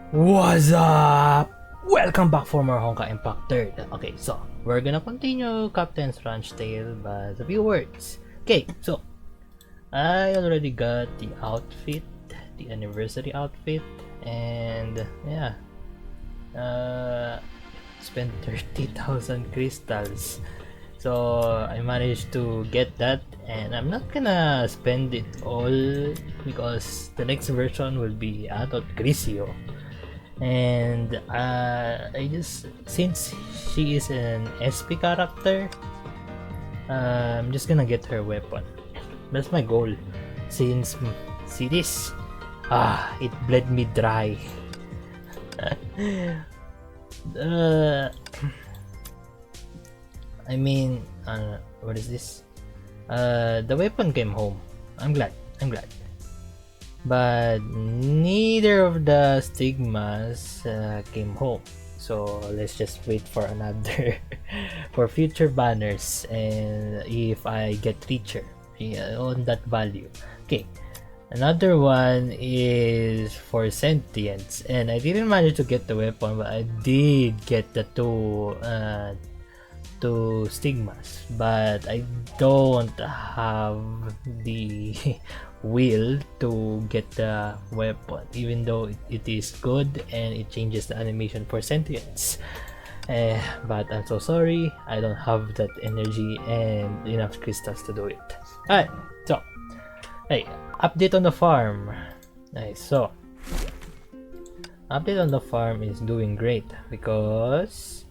What's up? Welcome back for more Honkai Impact 3rd. Okay, so we're gonna continue Captain's Ranch Tale, but a few words. Okay, so I already got the outfit, the anniversary outfit, and yeah, spent 30,000 crystals. So I managed to get that, and I'm not gonna spend it all because the next version will be Adult Grisio. And I just, since she is an SP character, I'm just gonna get her weapon. That's my goal. Since, see this, it bled me dry. uh, I mean, what is this? The weapon came home. I'm glad. But neither of the stigmas came home, so let's just wait for another for future banners, and if I get richer on that value. Okay, another one is for sentience, and I didn't manage to get the weapon, but I did get the two stigmas, but I don't have the will to get the weapon, even though it is good and it changes the animation for sentience. But I'm so sorry, I don't have that energy and enough crystals to do it. Alright, so hey, update on the farm. Nice. So update on the farm is doing great because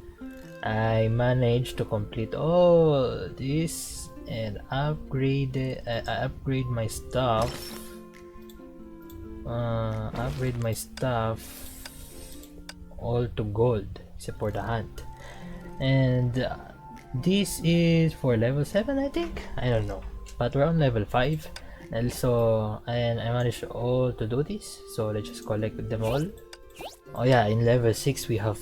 I managed to complete all this and upgrade my stuff. Upgrade my stuff all to gold except for the hunt. And this is for level 7, I think. I don't know, but we're on level 5. Also, and I managed all to do this. So let's just collect them all. Oh yeah, in level 6 we have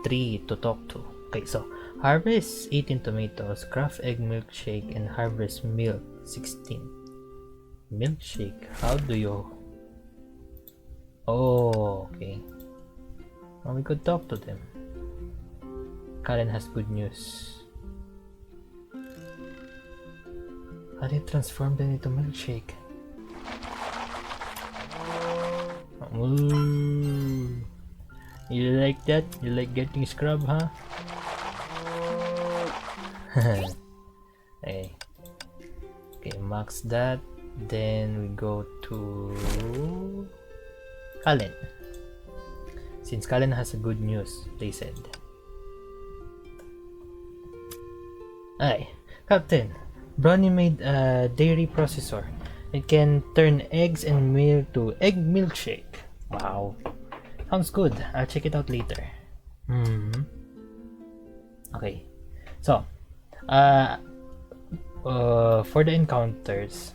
3 to talk to. Okay, so harvest 18 tomatoes, craft egg milkshake, and harvest milk 16. Milkshake, how do you... Oh, okay. Well, we could talk to them. Karen has good news. How did you transform them into milkshake? Ooh. You like that? You like getting scrub, huh? Okay. Okay, max that. Then we go to Kallen. Since Kallen has a good news, they said. Ay, Captain, Brownie made a dairy processor. It can turn eggs and milk to egg milkshake. Wow. Sounds good. I'll check it out later. Okay. So, for the encounters,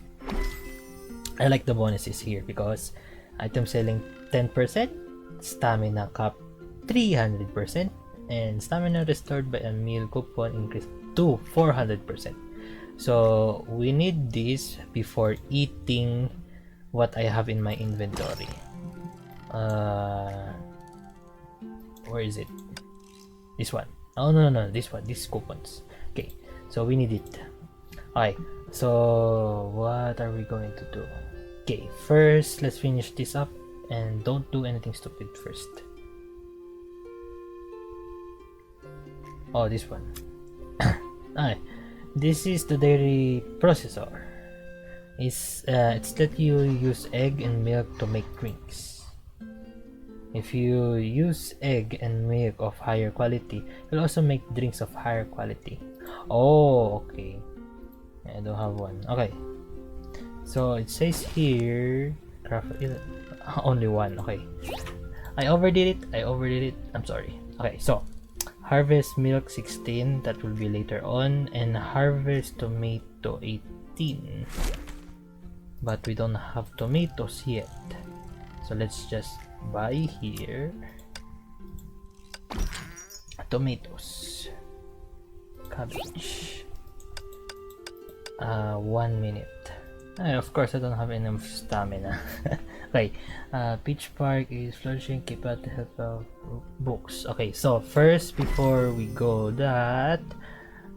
I like the bonuses here because item selling 10%, stamina cap 300%, and stamina restored by a meal coupon increased to 400%. So we need this before eating what I have in my inventory. Where is it? This one. Oh no, this one. These coupons. Okay, so we need it. Alright, so what are we going to do? Okay, first let's finish this up and don't do anything stupid first. Oh, this one. Alright, this is the dairy processor. It's let you use egg and milk to make drinks. If you use egg and milk of higher quality, you'll also make drinks of higher quality. Oh, okay. I don't have one. Okay. So it says here, craft only one. Okay. I overdid it. I'm sorry. Okay, so harvest milk 16, that will be later on, and harvest tomato 18. But we don't have tomatoes yet. So let's just buy here tomatoes, cabbage. 1 minute. Of course, I don't have enough stamina. Okay, Peach Park is flourishing. Keep out the help of books. Okay, so first, before we go that,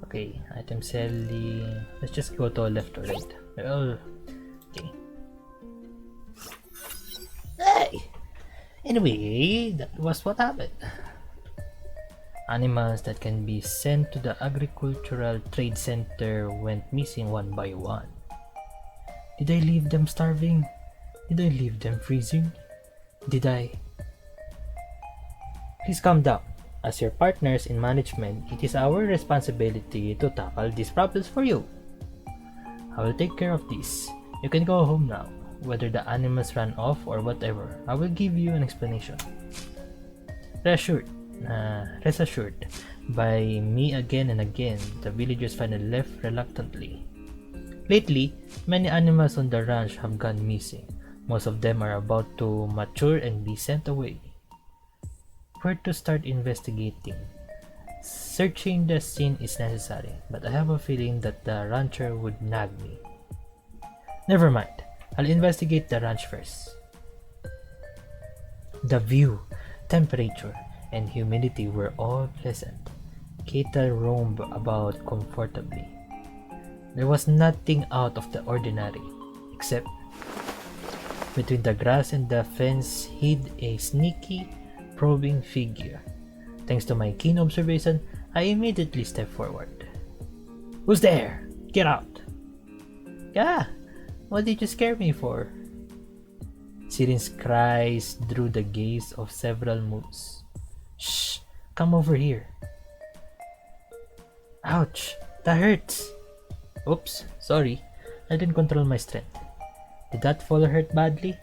okay, item selling. Let's just go to left or right. Oh, okay. Hey! Anyway, that was what happened. Animals that can be sent to the agricultural trade center went missing one by one. Did I leave them starving? Did I leave them freezing? Did I? Please calm down. As your partners in management, it is our responsibility to tackle these problems for you. I will take care of this. You can go home now. Whether the animals ran off or whatever, I will give you an explanation. Rest assured, by me again and again, the villagers finally left reluctantly. Lately, many animals on the ranch have gone missing. Most of them are about to mature and be sent away. Where to start investigating? Searching the scene is necessary, but I have a feeling that the rancher would nag me. Never mind, I'll investigate the ranch first. The view, temperature, and humidity were all pleasant. Cattle roamed about comfortably. There was nothing out of the ordinary, except between the grass and the fence hid a sneaky, probing figure. Thanks to my keen observation, I immediately stepped forward. Who's there? Get out! Yeah, what did you scare me for? Sirin's cries drew the gaze of several moose. Shh! Come over here. Ouch! That hurts! Oops, sorry. I didn't control my strength. Did that fall hurt badly?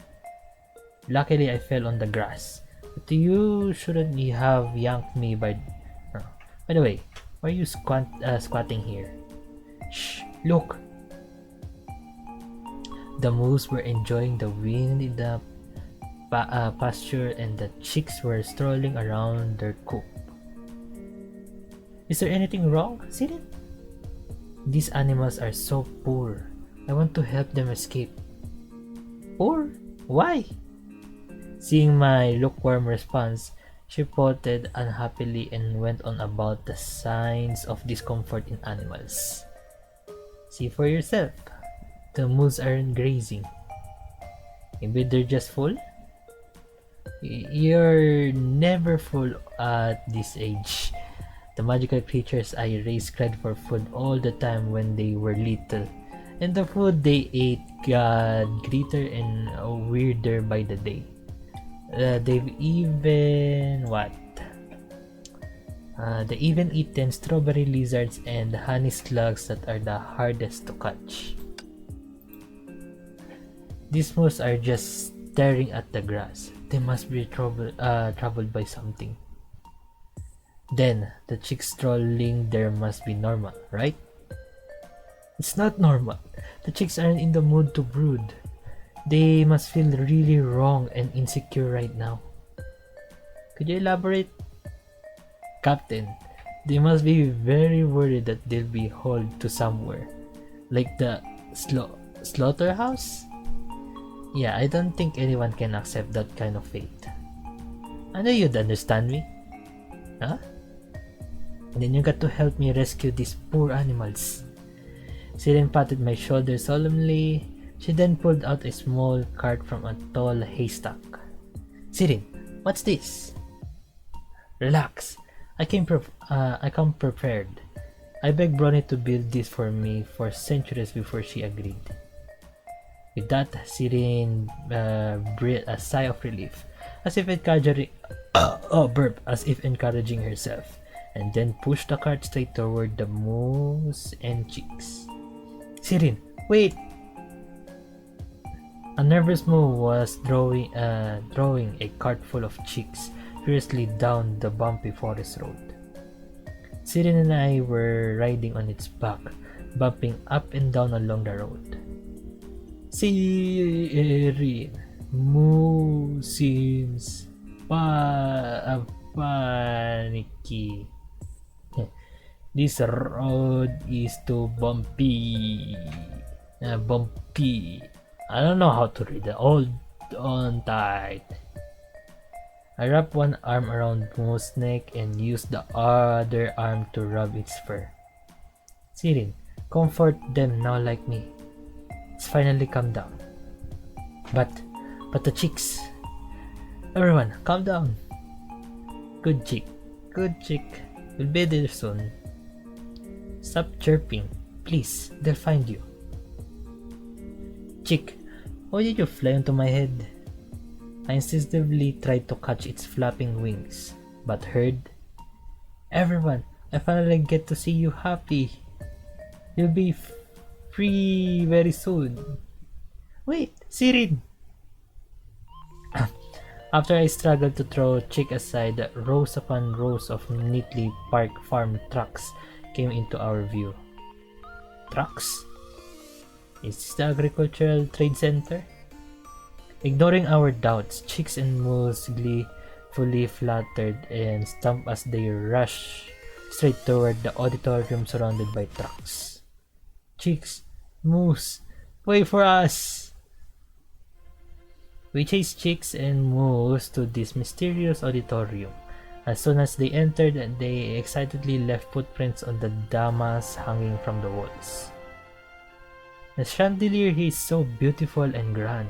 Luckily, I fell on the grass. But you shouldn't have yanked me by... Oh. By the way, why are you squatting here? Shh! Look! The moose were enjoying the wind in the pasture and the chicks were strolling around their coop. Is there anything wrong, Sirin? These animals are so poor. I want to help them escape. Poor? Why? Seeing my lukewarm response, she pouted unhappily and went on about the signs of discomfort in animals. See for yourself. The moose aren't grazing. Maybe they're just full? You're never full at this age. The magical creatures I raised cried for food all the time when they were little, and the food they ate got greater and weirder by the day. They've even they even eaten strawberry lizards and honey slugs that are the hardest to catch. These moose are just staring at the grass. They must be troubled by something. Then, the chicks strolling there must be normal, right? It's not normal. The chicks aren't in the mood to brood. They must feel really wrong and insecure right now. Could you elaborate? Captain, they must be very worried that they'll be hauled to somewhere. Like the slaughterhouse? Yeah, I don't think anyone can accept that kind of fate. I know you'd understand me. Huh? And then you got to help me rescue these poor animals. Siren patted my shoulder solemnly. She then pulled out a small cart from a tall haystack. Siren, what's this? Relax. I come prepared. I begged Bronny to build this for me for centuries before she agreed. With that, Siren breathed a sigh of relief, as if encouraging herself, and then pushed the cart straight toward the moose and chicks. Sirin, wait! A nervous Moo was drawing a cart full of chicks furiously down the bumpy forest road. Sirin and I were riding on its back, bumping up and down along the road. Sirin, Moo seems panicky. This road is too bumpy. Bumpy. I don't know how to read it. Hold on tight. I wrap one arm around Moo's neck and use the other arm to rub its fur. Sirin, comfort them now like me. It's finally calm down. But the chicks. Everyone, calm down. Good chick. Good chick. We'll be there soon. Stop chirping. Please, they'll find you. Chick, why did you fly onto my head? I instinctively tried to catch its flapping wings, but heard, everyone, I finally get to see you happy. You'll be free very soon. Wait, Sirin! After I struggled to throw Chick aside, rows upon rows of neatly parked farm trucks came into our view. Trucks? Is this the agricultural trade center? Ignoring our doubts, Chicks and Moose gleefully fluttered and stomped as they rushed straight toward the auditorium surrounded by trucks. Chicks, Moose, wait for us! We chased Chicks and Moose to this mysterious auditorium. As soon as they entered, they excitedly left footprints on the damas hanging from the walls. The chandelier here is so beautiful and grand.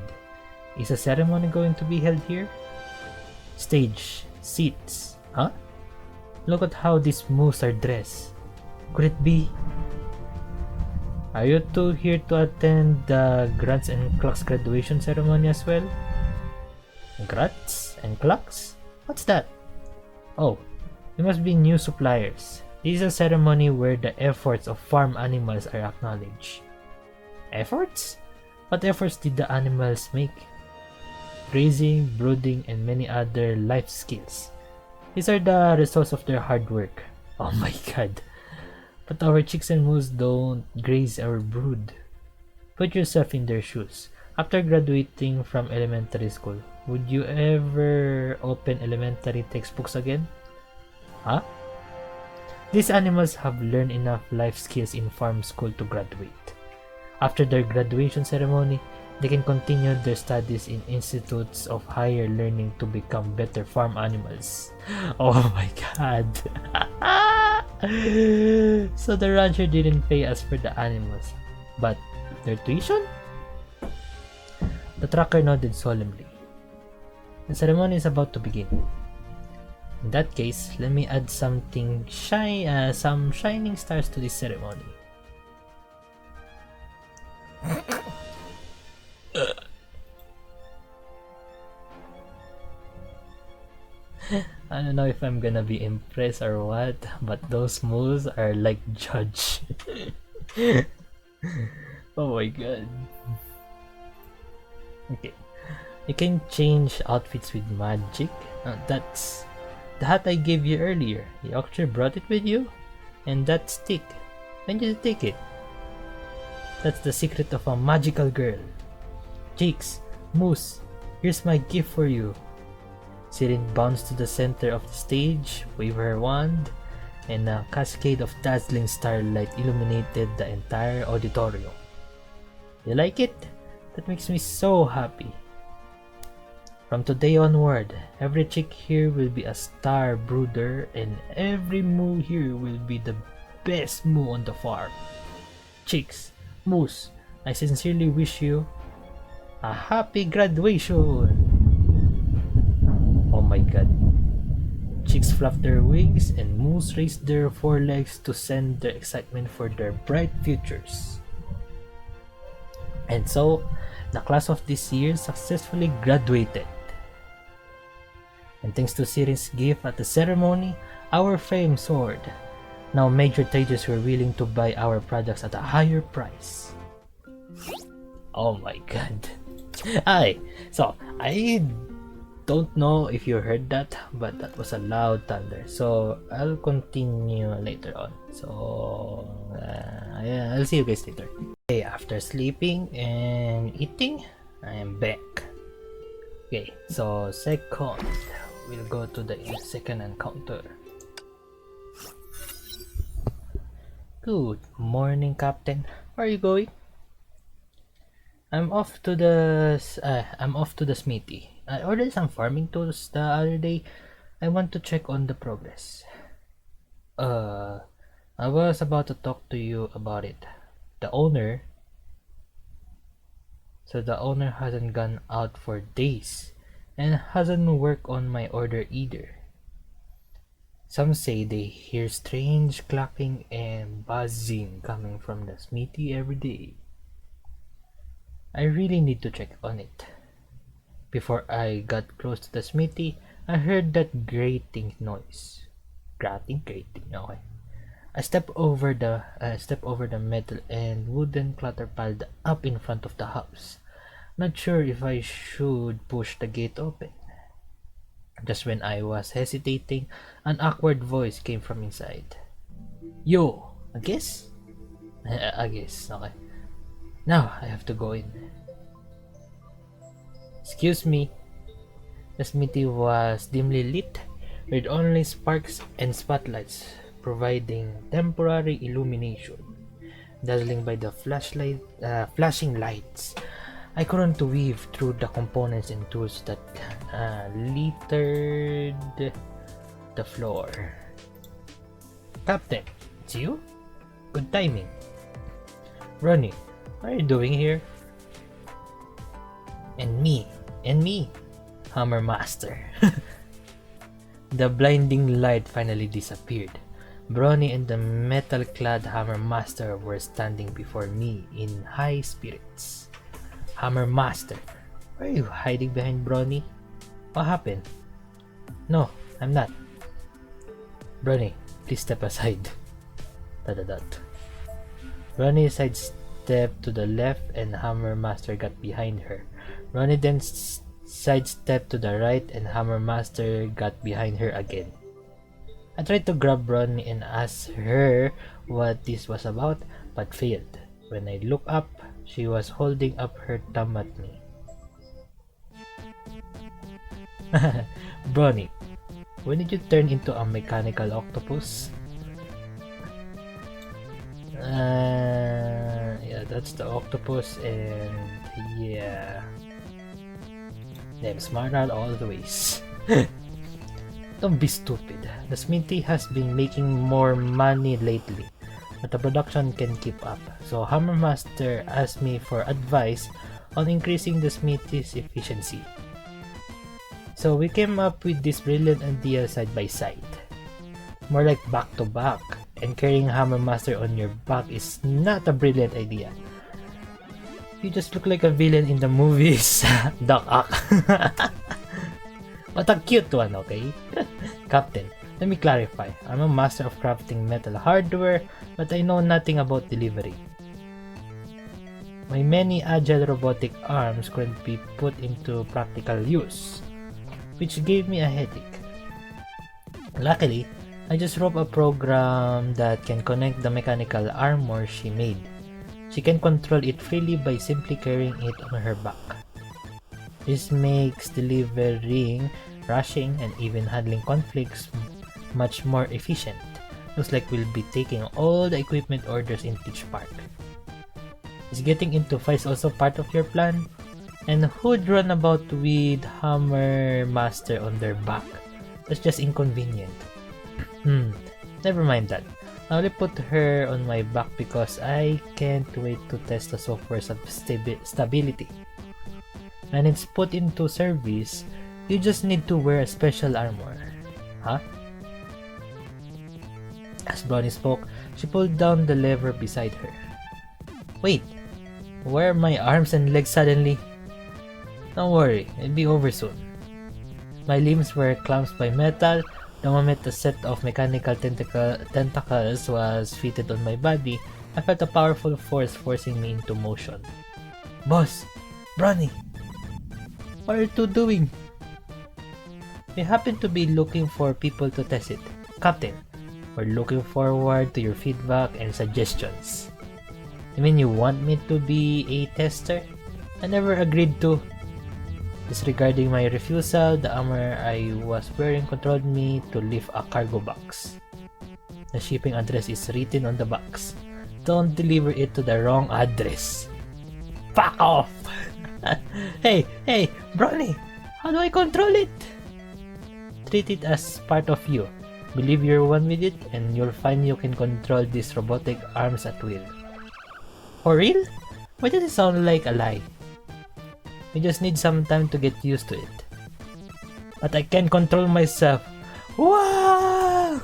Is a ceremony going to be held here? Stage, seats, huh? Look at how these moose are dressed. Could it be? Are you two here to attend the Grants and Clucks graduation ceremony as well? Grants and Clucks? What's that? Oh, you must be new suppliers. This is a ceremony where the efforts of farm animals are acknowledged. Efforts? What efforts did the animals make? Grazing, brooding, and many other life skills. These are the results of their hard work. Oh my god. But our chicks and moose don't graze or brood. Put yourself in their shoes. After graduating from elementary school, would you ever open elementary textbooks again? Huh? These animals have learned enough life skills in farm school to graduate. After their graduation ceremony, they can continue their studies in institutes of higher learning to become better farm animals. Oh my god. So the rancher didn't pay us for the animals, but their tuition? The trucker nodded solemnly. The ceremony is about to begin. In that case, let me add some shining stars to this ceremony. I don't know if I'm gonna be impressed or what, but those moves are like judge. Oh my god. Okay. You can change outfits with magic. That's the hat I gave you earlier. You actually brought it with you? And that stick. When did you take it? That's the secret of a magical girl. Cheeks, Moose, here's my gift for you. Sirin bounced to the center of the stage, waved her wand, and a cascade of dazzling starlight illuminated the entire auditorium. You like it? That makes me so happy. From today onward, every chick here will be a star brooder, and every moo here will be the best moo on the farm. Chicks, Moose, I sincerely wish you a happy graduation! Oh my god. Chicks flapped their wings and moose raised their forelegs to send their excitement for their bright futures. And so, the class of this year successfully graduated. And thanks to Sirin's gift at the ceremony, our fame soared. Now major traders were willing to buy our products at a higher price. Oh my god. Hi! So, I don't know if you heard that, but that was a loud thunder. So, I'll continue later on. So, yeah, I'll see you guys later. Okay, after sleeping and eating, I am back. Okay, so second, we'll go to the second encounter. Good morning, Captain. Where are you going? I'm off to the smithy. I ordered some farming tools the other day. I want to check on the progress. Uh, I was about to talk to you about it. The owner. So the owner hasn't gone out for days, and hasn't worked on my order either. Some say they hear strange clacking and buzzing coming from the smithy every day. I really need to check on it. Before I got close to the smithy, I heard that grating noise. Grating, okay. I step over the metal and wooden clutter piled up in front of the house. Not sure if I should push the gate open. Just when I was hesitating, an awkward voice came from inside. Yo, I guess? I guess, okay. Now I have to go in. Excuse me. The smithy was dimly lit, with only sparks and spotlights providing temporary illumination. Dazzling by the flashing lights, I couldn't weave through the components and tools that littered the floor. Captain, it's you? Good timing. Ronnie, what are you doing here? And me, Hammer Master. The blinding light finally disappeared. Bronny and the metal-clad Hammer Master were standing before me in high spirits. Hammer Master, why are you hiding behind Bronny? What happened? No, I'm not. Bronny, please step aside. ... Bronny sidestepped to the left and Hammer Master got behind her. Bronny then sidestepped to the right and Hammer Master got behind her again. I tried to grab Bronny and ask her what this was about, but failed. When I looked up, she was holding up her thumb at me. Bronny, when did you turn into a mechanical octopus? Yeah, that's the octopus, and yeah, them smart out all the ways. Don't be stupid. The smithy has been making more money lately, but the production can keep up. So Hammer Master asked me for advice on increasing the smithy's efficiency. So we came up with this brilliant idea side by side. More like back to back, and carrying Hammer Master on your back is not a brilliant idea. You just look like a villain in the movies. Doc Ock. But a cute one, okay? Captain, let me clarify. I'm a master of crafting metal hardware, but I know nothing about delivery. My many agile robotic arms couldn't be put into practical use, which gave me a headache. Luckily, I just wrote a program that can connect the mechanical armor she made. She can control it freely by simply carrying it on her back. This makes delivering, rushing, and even handling conflicts much more efficient. Looks like we'll be taking all the equipment orders in Peach Park. Is getting into fights also part of your plan? And who'd run about with Hammer Master on their back? That's just inconvenient. Never mind that. I only put her on my back because I can't wait to test the software's stability. When it's put into service, you just need to wear a special armor. Huh? As Bronny spoke, she pulled down the lever beside her. Wait, where are my arms and legs suddenly? Don't worry, it'll be over soon. My limbs were clamped by metal. The moment a set of mechanical tentacles was fitted on my body, I felt a powerful force forcing me into motion. Boss! Bronny! What are you two doing? We happen to be looking for people to test it. Captain, we're looking forward to your feedback and suggestions. You mean you want me to be a tester? I never agreed to. Disregarding my refusal, the armor I was wearing controlled me to lift a cargo box. The shipping address is written on the box. Don't deliver it to the wrong address. Fuck off! Hey, Brownie! How do I control it? Treat it as part of you. Believe you're one with it, and you'll find you can control these robotic arms at will. For real? Why does it sound like a lie? We just need some time to get used to it. But I can control myself. Wow!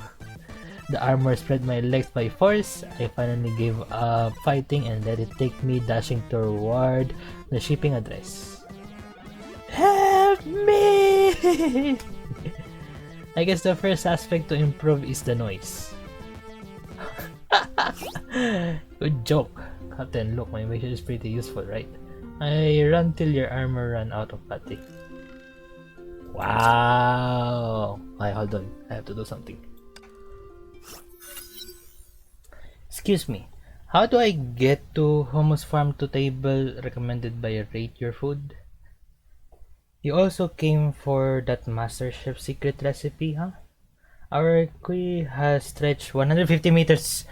The armor spread my legs by force. I finally gave up fighting and let it take me dashing toward the shipping address. Help me! I guess the first aspect to improve is the noise. Good joke. Captain, look, my vision is pretty useful, right? I run till your armor run out of battery. Wow! Okay, hold on. I have to do something. Excuse me. How do I get to Hummus Farm to table recommended by Rate Your Food? You also came for that MasterChef secret recipe, huh? Our queue has stretched 150 meters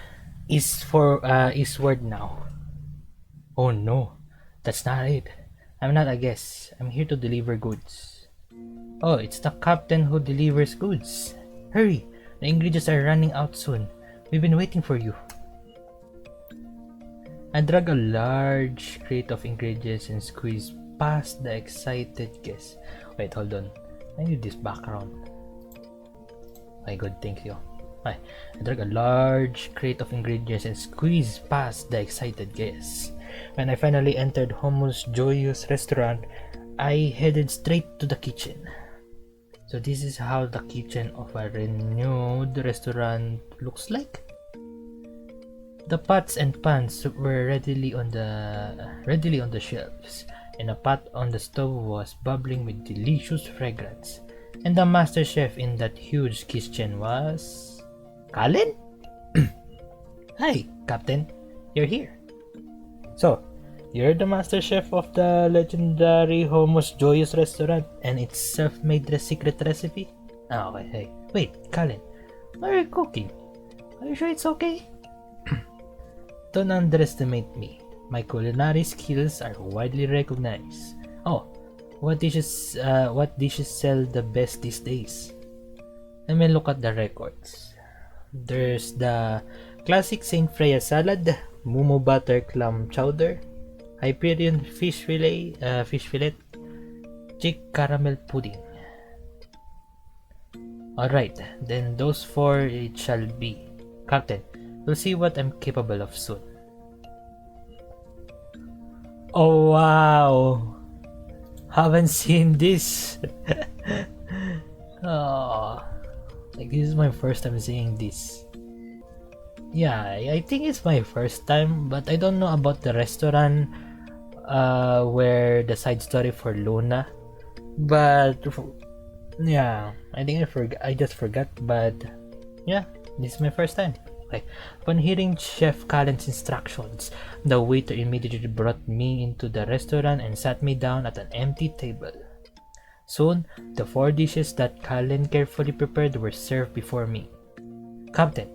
eastward now. Oh no, that's not it. I'm not a guest. I'm here to deliver goods. Oh, it's the captain who delivers goods. Hurry, the ingredients are running out soon. We've been waiting for you. I drag a large crate of ingredients and squeeze past the excited guest. Wait, hold on. I need this background. Okay, good, thank you. I drag a large crate of ingredients and squeeze past the excited guests. When I finally entered Homo's joyous restaurant, I headed straight to the kitchen. So this is how the kitchen of a renewed restaurant looks like. The pots and pans were readily on the shelves, and a pot on the stove was bubbling with delicious fragrance. And the master chef in that huge kitchen was... Colin? Hi, Captain. You're here. So, you're the master chef of the legendary Homo's Joyous Restaurant and its self-made secret recipe? Oh, okay, hey. Wait, Colin. What are you cooking? Are you sure it's okay? Don't underestimate me. My culinary skills are widely recognized. Oh, what dishes sell the best these days? Let me look at the records. There's the classic Saint Freya salad, Mumu butter clam chowder, Hyperion fish fillet, chick caramel pudding. Alright, then those four it shall be. Captain, we'll see what I'm capable of soon. Oh wow! Haven't seen this. Oh, like this is my first time seeing this. Yeah, I think it's my first time, but I don't know about the restaurant where the side story for Luna. But yeah, I think I just forgot, but yeah, this is my first time. Okay. Upon hearing Chef Colin's instructions, the waiter immediately brought me into the restaurant and sat me down at an empty table. Soon, the 4 dishes that Colin carefully prepared were served before me. Captain,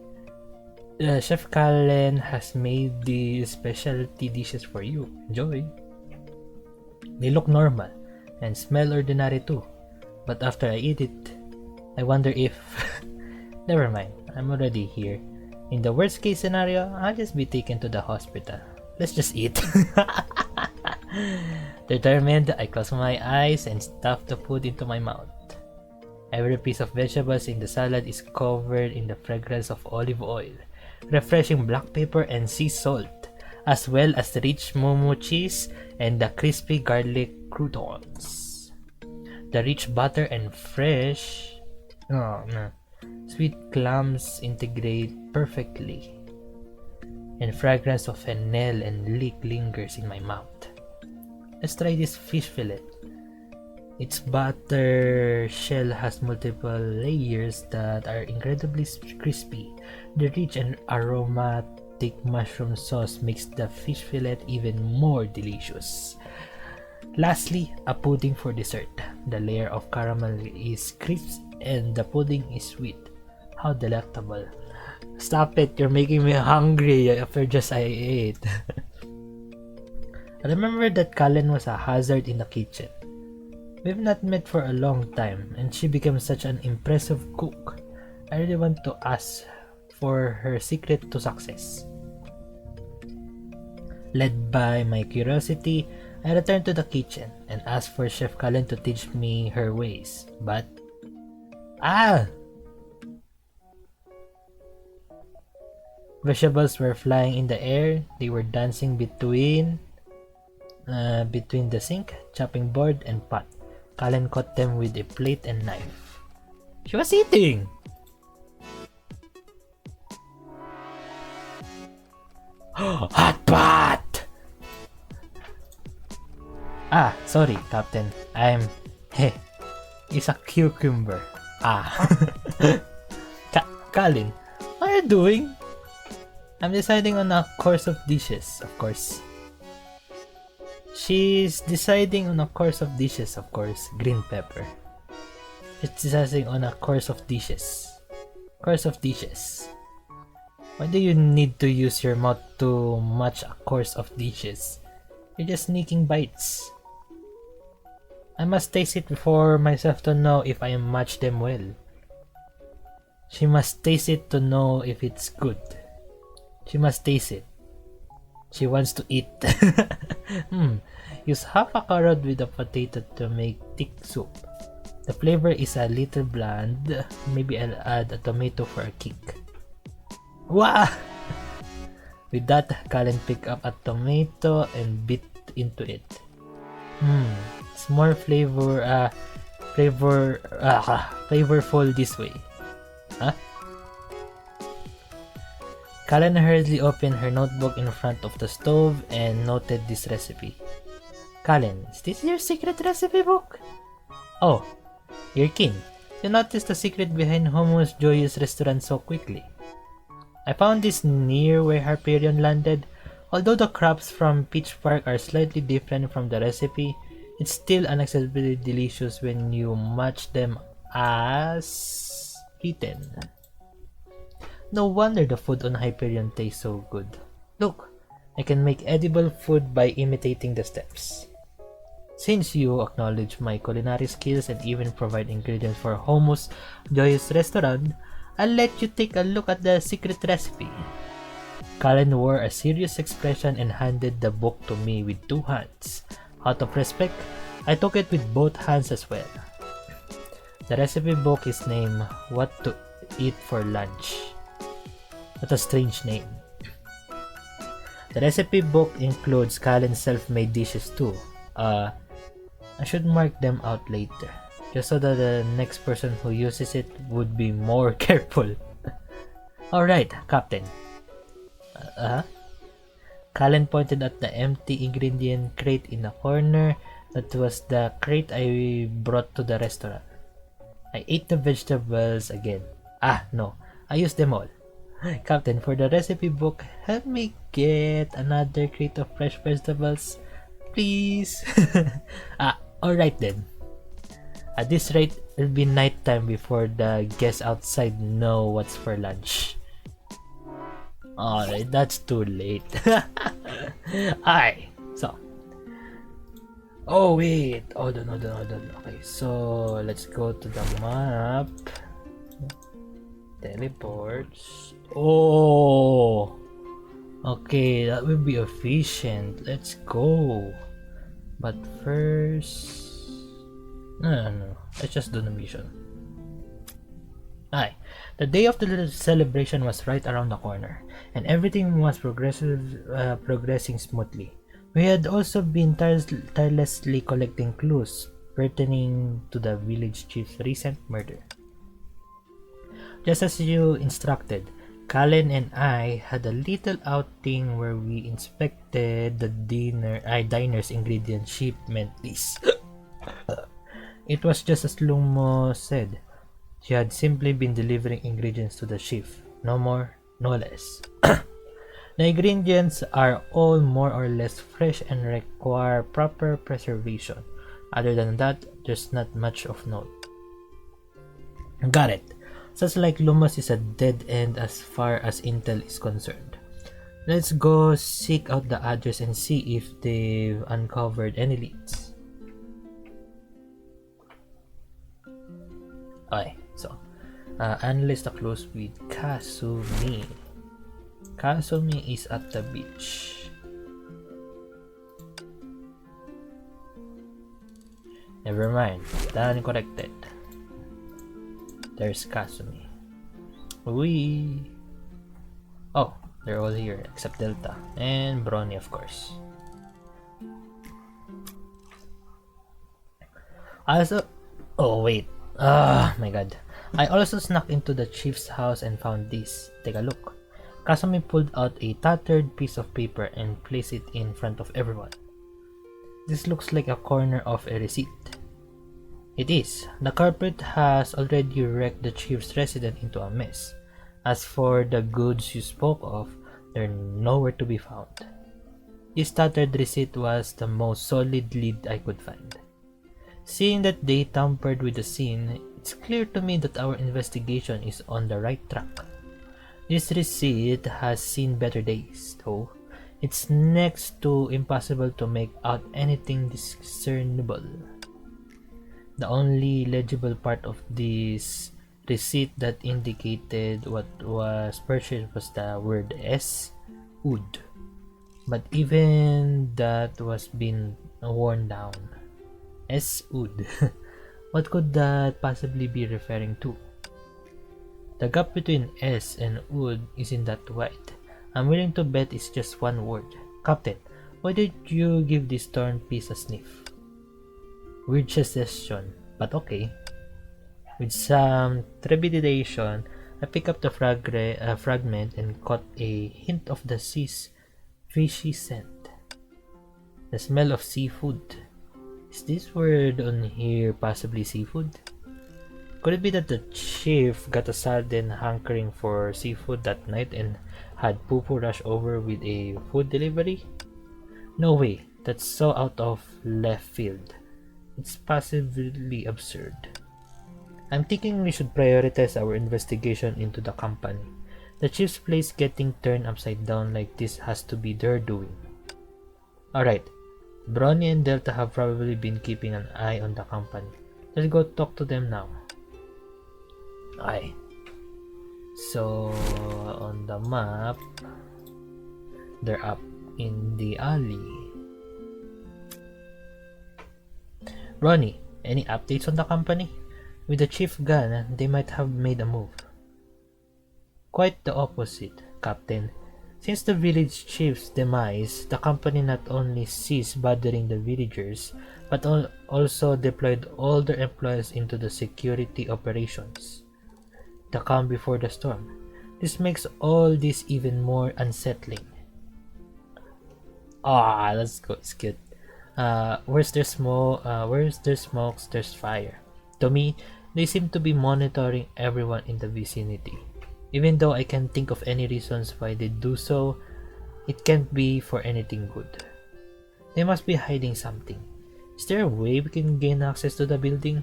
Chef Colin has made these specialty dishes for you. Enjoy. They look normal and smell ordinary too, but after I eat it, I wonder if... Never mind, I'm already here. In the worst case scenario, I'll just be taken to the hospital. Let's just eat. Determined, I close my eyes and stuff the food into my mouth. Every piece of vegetables in the salad is covered in the fragrance of olive oil, refreshing black pepper and sea salt, as well as the rich momo cheese and the crispy garlic croutons. The rich butter and fresh sweet clams integrate perfectly, and fragrance of fennel and leek lingers in my mouth. Let's try this fish fillet. Its butter shell has multiple layers that are incredibly crispy. The rich and aromatic mushroom sauce makes the fish fillet even more delicious. Lastly, a pudding for dessert. The layer of caramel is crisp and the pudding is sweet. How delectable. Stop it, you're making me hungry after just I ate. Remember that Kallen was a hazard in the kitchen. We've not met for a long time, and she became such an impressive cook. I really want to ask for her secret to success. Led by my curiosity, I returned to the kitchen and asked for Chef Kallen to teach me her ways. But... Vegetables were flying in the air. They were dancing between the sink, chopping board, and pot. Kallen caught them with a plate and knife. She was eating! Hot pot! Sorry, Captain. It's a cucumber. Kallen, what are you doing? I'm deciding on a course of dishes, of course. She's deciding on a course of dishes, of course. Green pepper. She's deciding on a course of dishes. Course of dishes. Why do you need to use your mouth to match a course of dishes? You're just sneaking bites. I must taste it for myself to know if I match them well. She must taste it to know if it's good. She must taste it. She wants to eat. Use half a carrot with a potato to make thick soup. The flavor is a little bland. Maybe I'll add a tomato for a kick. Wow! With that, Kallen picked up a tomato and bit into it. It's more flavorful this way. Huh? Kallen hurriedly opened her notebook in front of the stove and noted this recipe. Kallen, is this your secret recipe book? Oh, you're keen. You noticed the secret behind Homo's Joyous restaurant so quickly. I found this near where Hyperion landed. Although the crops from Peach Park are slightly different from the recipe, it's still unacceptably delicious when you match them as written. No wonder the food on Hyperion tastes so good. Look, I can make edible food by imitating the steps. Since you acknowledge my culinary skills and even provide ingredients for Homo's Joyous restaurant, I'll let you take a look at the secret recipe. Kallen wore a serious expression and handed the book to me with 2 hands. Out of respect, I took it with both hands as well. The recipe book is named What to Eat for Lunch. What a strange name. The recipe book includes Kallen's self-made dishes too. I should mark them out later, just so that the next person who uses it would be more careful. Alright, Captain. Kallen pointed at the empty ingredient crate in the corner. That was the crate I brought to the restaurant. I ate the vegetables again. No, I used them all. Captain, for the recipe book, help me get another crate of fresh vegetables, please. Alright then. At this rate, it'll be nighttime before the guests outside know what's for lunch. Alright, that's too late. Alright, so. Oh wait, hold on. Okay, so let's go to the map. Teleports. Oh, okay, that will be efficient. Let's go. But first, no. Let's just do the mission. The day of the celebration was right around the corner, and everything was progressing smoothly. We had also been tirelessly collecting clues pertaining to the village chief's recent murder. Just as you instructed, Kallen and I had a little outing where we inspected the diner's ingredient shipment list. It was just as Lumo said. She had simply been delivering ingredients to the chief. No more, no less. The ingredients are all more or less fresh and require proper preservation. Other than that, there's not much of note. Got it. Sounds like Lumos is a dead end as far as intel is concerned. Let's go seek out the others and see if they've uncovered any leads. Okay, so analyze the clues with Kasumi. Kasumi is at the beach. Never mind, done corrected. There's Kasumi. Oh, they're all here except Delta and Brony, of course. Oh wait, my god. I also snuck into the chief's house and found this. Take a look. Kasumi pulled out a tattered piece of paper and placed it in front of everyone. This looks like a corner of a receipt. It is. The culprit has already wrecked the chief's residence into a mess. As for the goods you spoke of, they're nowhere to be found. This tattered receipt was the most solid lead I could find. Seeing that they tampered with the scene, it's clear to me that our investigation is on the right track. This receipt has seen better days, though. It's next to impossible to make out anything discernible. The only legible part of this receipt that indicated what was purchased was the word S, wood. But even that was being worn down. S, wood. What could that possibly be referring to? The gap between S and wood isn't that wide. I'm willing to bet it's just one word. Captain, why did you give this torn piece a sniff? Weird suggestion, but okay. With some trepidation, I picked up the fragment and caught a hint of the sea's fishy scent. The smell of seafood. Is this word on here possibly seafood? Could it be that the chief got a sudden hankering for seafood that night and had Pupu rush over with a food delivery? No way, that's so out of left field. It's possibly absurd. I'm thinking we should prioritize our investigation into the company. The chief's place getting turned upside down like this has to be their doing. Alright, Brony and Delta have probably been keeping an eye on the company. Let's go talk to them now. Aye. So, on the map, they're up in the alley. Ronnie, any updates on the company? With the chief gone, they might have made a move. Quite the opposite, Captain. Since the village chief's demise, the company not only ceased bothering the villagers, but also deployed all their employees into the security operations. The calm before the storm. This makes all this even more unsettling. That's good. It's cute. Where's there's smoke, there's fire. To me, they seem to be monitoring everyone in the vicinity. Even though I can't think of any reasons why they do so, it can't be for anything good. They must be hiding something. Is there a way we can gain access to the building?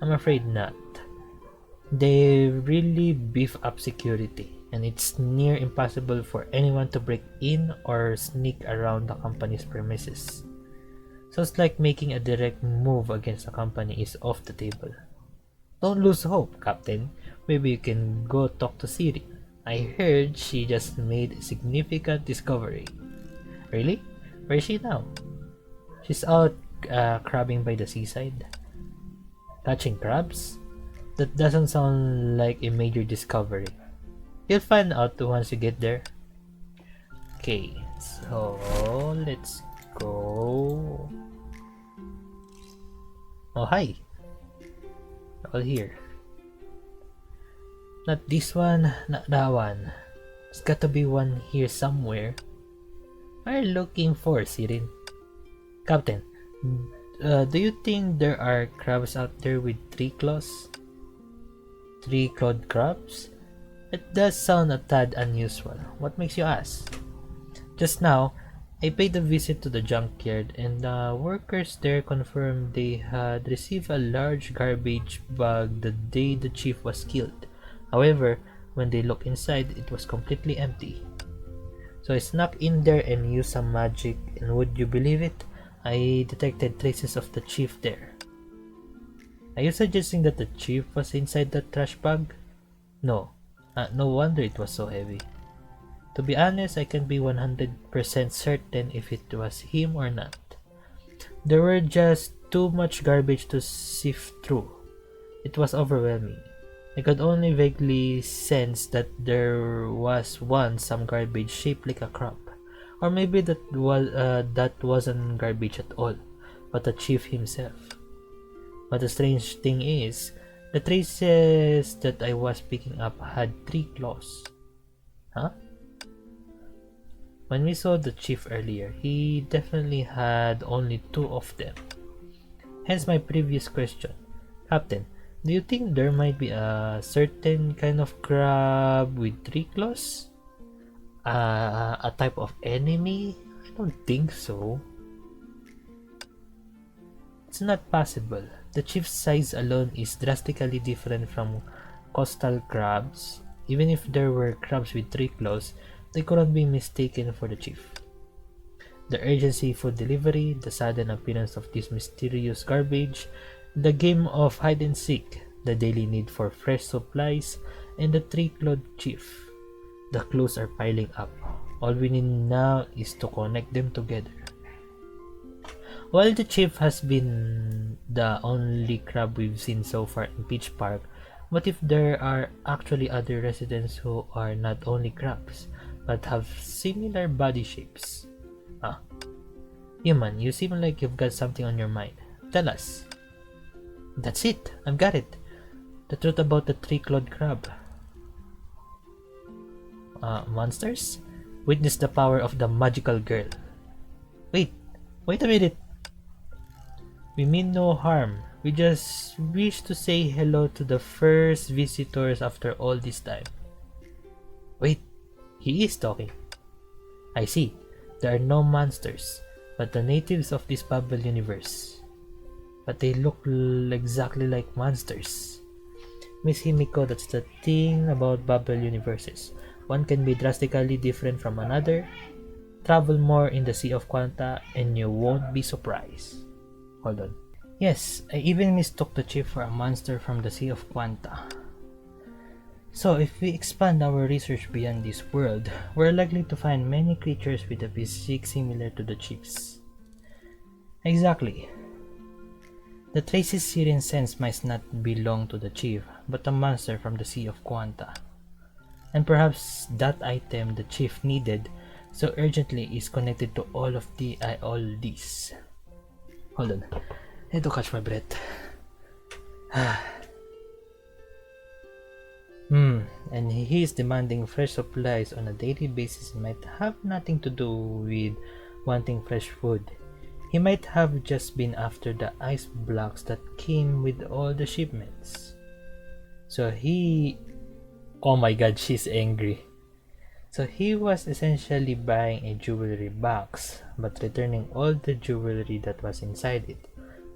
I'm afraid not. They really beef up security, and it's near impossible for anyone to break in or sneak around the company's premises. So it's like making a direct move against the company is off the table. Don't lose hope, Captain. Maybe you can go talk to Siri. I heard she just made a significant discovery. Really? Where is she now? She's out crabbing by the seaside. Catching crabs? That doesn't sound like a major discovery. You'll find out once you get there. Okay, so let's go. Oh, hi. All here. Not this one, not that one. There's got to be one here somewhere. What are you looking for, Sirin? Captain, do you think there are crabs out there with 3 claws? 3-clawed crabs? It does sound a tad unusual. What makes you ask? Just now, I paid a visit to the junkyard and the workers there confirmed they had received a large garbage bag the day the chief was killed. However, when they looked inside, it was completely empty. So I snuck in there and used some magic, and would you believe it? I detected traces of the chief there. Are you suggesting that the chief was inside the trash bag? No. No wonder it was so heavy. To be honest, I can't be 100% certain if it was him or not. There were just too much garbage to sift through. It was overwhelming. I could only vaguely sense that there was some garbage shaped like a crab. Or maybe that wasn't garbage at all, but the chief himself. But the strange thing is, the traces that I was picking up had 3 claws. Huh? When we saw the chief earlier, he definitely had only 2 of them. Hence my previous question. Captain, do you think there might be a certain kind of crab with 3 claws? A type of enemy? I don't think so. It's not possible. The chief's size alone is drastically different from coastal crabs. Even if there were crabs with 3 claws, they couldn't be mistaken for the chief. The urgency for delivery, the sudden appearance of this mysterious garbage, the game of hide and seek, the daily need for fresh supplies, and the 3-clawed chief. The clues are piling up. All we need now is to connect them together. While the chief has been the only crab we've seen so far in Peach Park, what if there are actually other residents who are not only crabs, but have similar body shapes? Human, you seem like you've got something on your mind. Tell us. That's it, I've got it. The truth about the 3-clawed crab. Monsters? Witness the power of the magical girl. Wait a minute. We mean no harm. We just wish to say hello to the first visitors after all this time. Wait, he is talking. I see. There are no monsters, but the natives of this bubble universe. But they look exactly like monsters. Miss Himiko, that's the thing about bubble universes. One can be drastically different from another. Travel more in the Sea of Quanta and you won't be surprised. Hold on. Yes, I even mistook the chief for a monster from the Sea of Quanta. So if we expand our research beyond this world, we're likely to find many creatures with a physique similar to the chief's. Exactly. The traces Siren sends might not belong to the chief, but a monster from the Sea of Quanta. And perhaps that item the chief needed so urgently is connected to all these. Hold on. I need to catch my breath. And he is demanding fresh supplies on a daily basis might have nothing to do with wanting fresh food. He might have just been after the ice blocks that came with all the shipments. So oh my god, she's angry. So he was essentially buying a jewelry box, but returning all the jewelry that was inside it.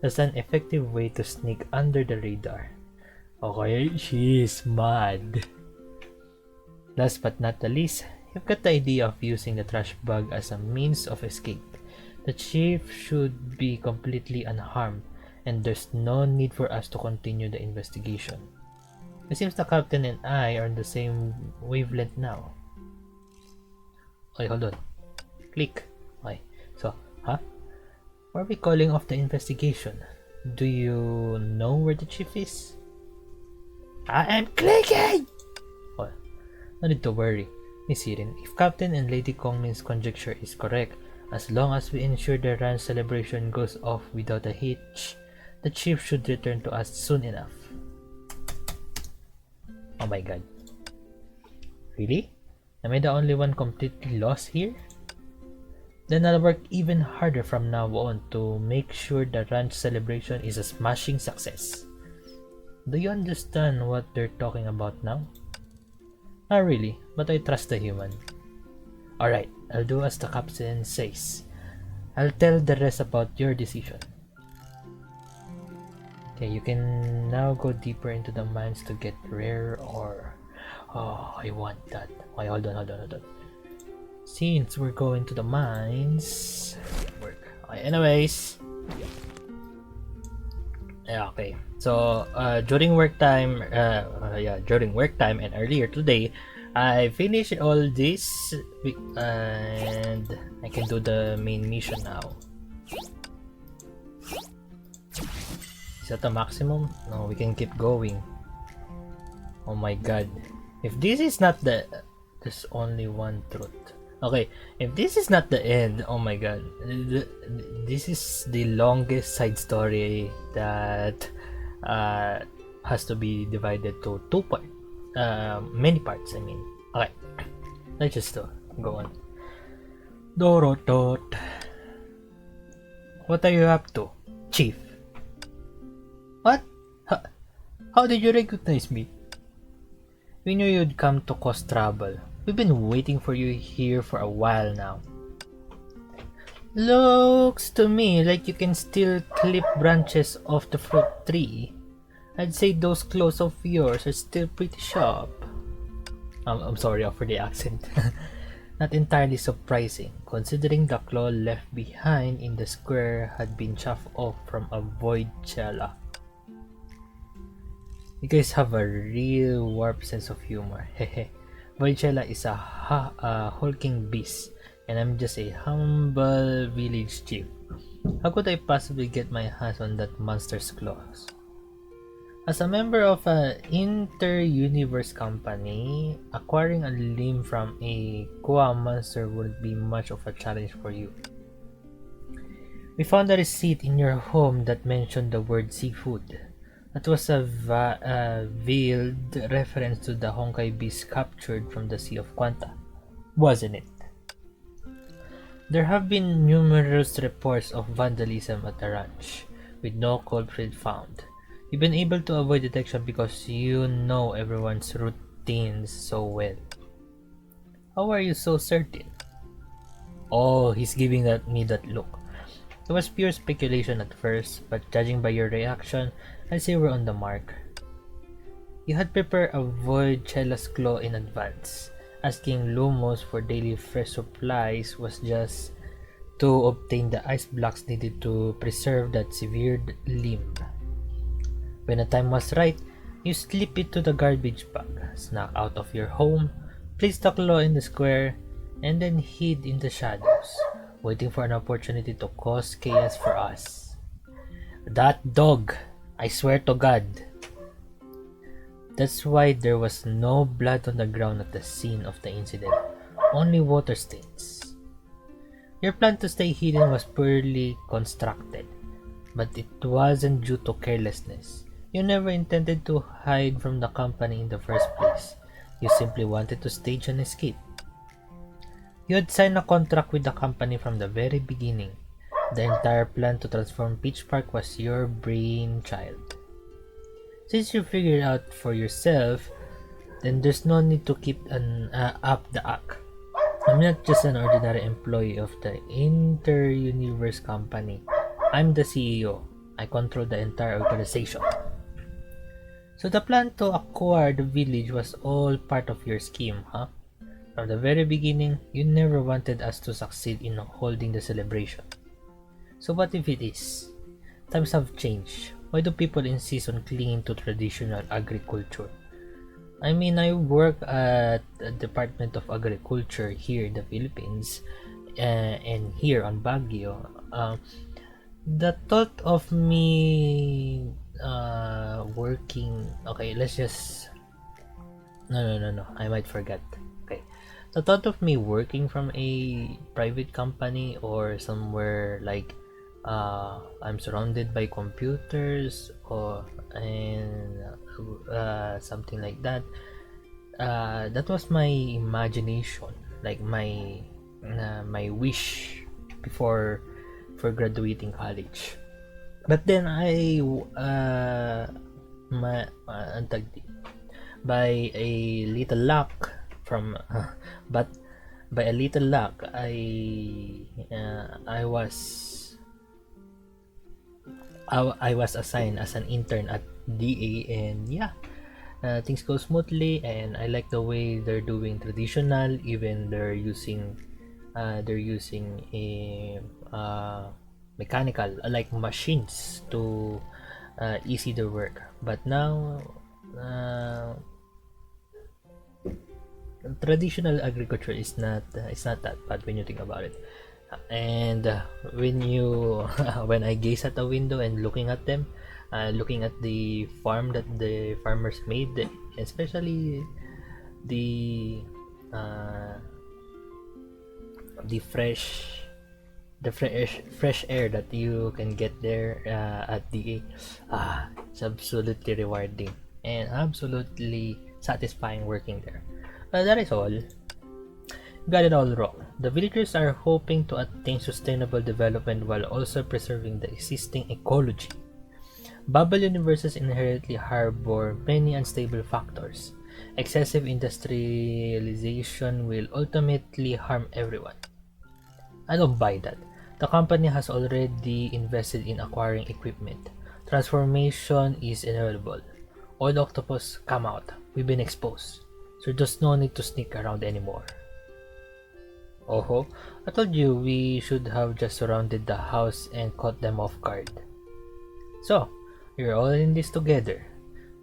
That's an effective way to sneak under the radar. Okay, she's mad. Last but not the least, you've got the idea of using the trash bag as a means of escape. The chief should be completely unharmed, and there's no need for us to continue the investigation. It seems the captain and I are on the same wavelength now. Okay, hold on. Click. Okay, so, Why are we calling off the investigation? Do you know where the chief is? I am clicking! Oh, no need to worry, Miss Siren. If Captain and Lady Kongmin's conjecture is correct, as long as we ensure the ranch celebration goes off without a hitch, the chief should return to us soon enough. Oh my god. Really? Am I the only one completely lost here? Then I'll work even harder from now on to make sure the ranch celebration is a smashing success. Do you understand what they're talking about now? Not really, but I trust the human. Alright, I'll do as the captain says. I'll tell the rest about your decision. Okay, you can now go deeper into the mines to get rare ore. Oh, I want that. Okay, hold on. Since we're going to the mines, work. Okay, anyways, yeah, okay. So during work time, and earlier today, I finished all this, and I can do the main mission now. Is that the maximum? No, we can keep going. Oh my god. If this is not the... There's only one truth. Okay, if this is not the end, oh my god. This is the longest side story that has to be divided to two parts. Many parts, I mean. Okay, let's just go on. Dorotot. What are you up to, Chief? What? How did you recognize me? We knew you'd come to cause trouble. We've been waiting for you here for a while now. Looks to me like you can still clip branches off the fruit tree. I'd say those claws of yours are still pretty sharp. I'm sorry for the accent. Not entirely surprising, considering the claw left behind in the square had been chopped off from a void cella. You guys have a real warped sense of humor. Hehe. Vergen is a hulking beast, and I'm just a humble village chief. How could I possibly get my hands on that monster's claws? As a member of an inter-universe company, acquiring a limb from a Goa monster wouldn't be much of a challenge for you. We found a receipt in your home that mentioned the word seafood. That was a veiled reference to the Honkai beast captured from the Sea of Quanta, wasn't it? There have been numerous reports of vandalism at the ranch, with no culprit found. You've been able to avoid detection because you know everyone's routines so well. How are you so certain? Oh, he's giving me that look. It was pure speculation at first, but judging by your reaction, I'd say we're on the mark. You had prepared a void Chella's claw in advance. Asking Lumos for daily fresh supplies was just to obtain the ice blocks needed to preserve that severed limb. When the time was right, you slip it to the garbage bag, snuck out of your home, placed the claw in the square, and then hid in the shadows, waiting for an opportunity to cause chaos for us. That dog! I swear to God! That's why there was no blood on the ground at the scene of the incident, only water stains. Your plan to stay hidden was poorly constructed, but it wasn't due to carelessness. You never intended to hide from the company in the first place. You simply wanted to stage an escape. You had signed a contract with the company from the very beginning. The entire plan to transform Peach Park was your brainchild. Since you figured out for yourself, then there's no need to keep up the act. I'm not just an ordinary employee of the inter-universe company. I'm the CEO. I control the entire organization. So the plan to acquire the village was all part of your scheme, huh? From the very beginning, you never wanted us to succeed in holding the celebration. So what if it is? Times have changed. Why do people insist on clinging to traditional agriculture? I mean, I work at the Department of Agriculture here in the Philippines, and here on Baguio. The thought of me working... Okay, let's just... No. I might forget. Okay. The thought of me working from a private company or somewhere like I'm surrounded by computers and something like that. That was my imagination, like my wish before for graduating college. But then by a little luck I was assigned as an intern at DA, and yeah, things go smoothly, and I like the way they're doing traditional, even they're using they're using a mechanical, like machines, to easy their work. But now, traditional agriculture is not it's not that bad when you think about it. And when you when I gaze at the window and looking at them, looking at the farm that the farmers made, especially the uh, the fresh fresh air that you can get there at the it's absolutely rewarding and absolutely satisfying working there. That is all. Got it all wrong. The villagers are hoping to attain sustainable development while also preserving the existing ecology. Bubble universes inherently harbor many unstable factors. Excessive industrialization will ultimately harm everyone. I don't buy that. The company has already invested in acquiring equipment. Transformation is inevitable. Old octopus, come out. We've been exposed. So there's no need to sneak around anymore. Oh, I told you we should have just surrounded the house and caught them off guard. So, you're all in this together.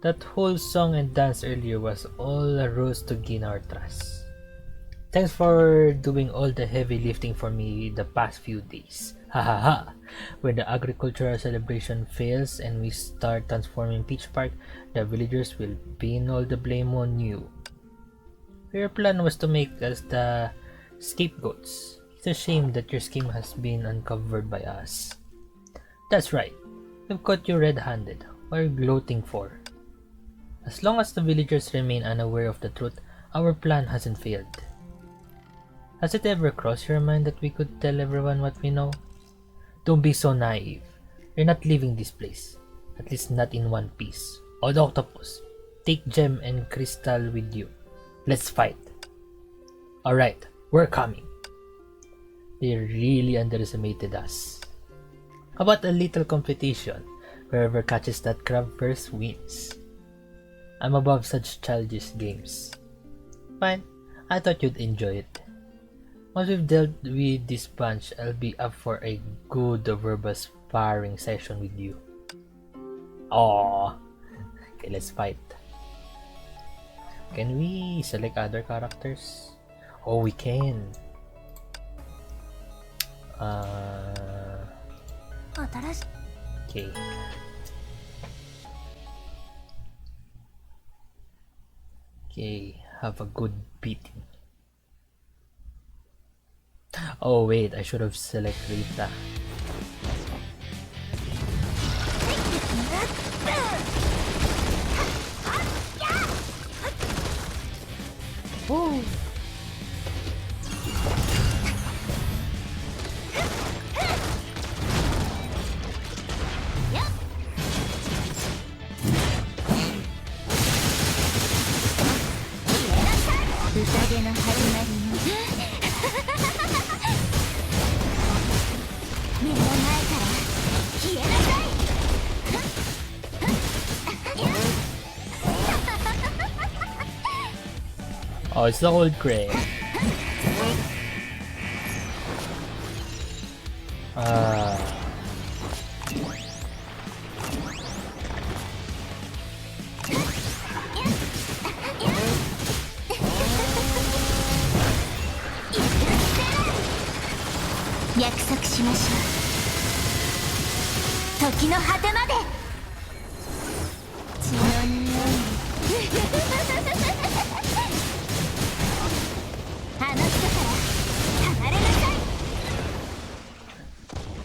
That whole song and dance earlier was all a ruse to gain our trust. Thanks for doing all the heavy lifting for me the past few days. Ha ha ha! When the agricultural celebration fails and we start transforming Peach Park, the villagers will pin all the blame on you. Your plan was to make us the scapegoats. It's a shame that your scheme has been uncovered by us. That's right. We've caught you red-handed. What are you gloating for? As long as the villagers remain unaware of the truth, our plan hasn't failed. Has it ever crossed your mind that we could tell everyone what we know? Don't be so naive. You're not leaving this place. At least not in one piece. Old octopus, take Gem and Crystal with you. Let's fight. Alright, we're coming. They really underestimated us. How about a little competition? Whoever catches that crab first wins. I'm above such childish games. Fine, I thought you'd enjoy it. Once we've dealt with this bunch, I'll be up for a good verbal sparring session with you. Aww. Okay, let's fight. Can we select other characters? Oh, we can. Okay. Okay, have a good beating. Oh wait, I should have selected Rita. Woo! Oh, it's the old gray.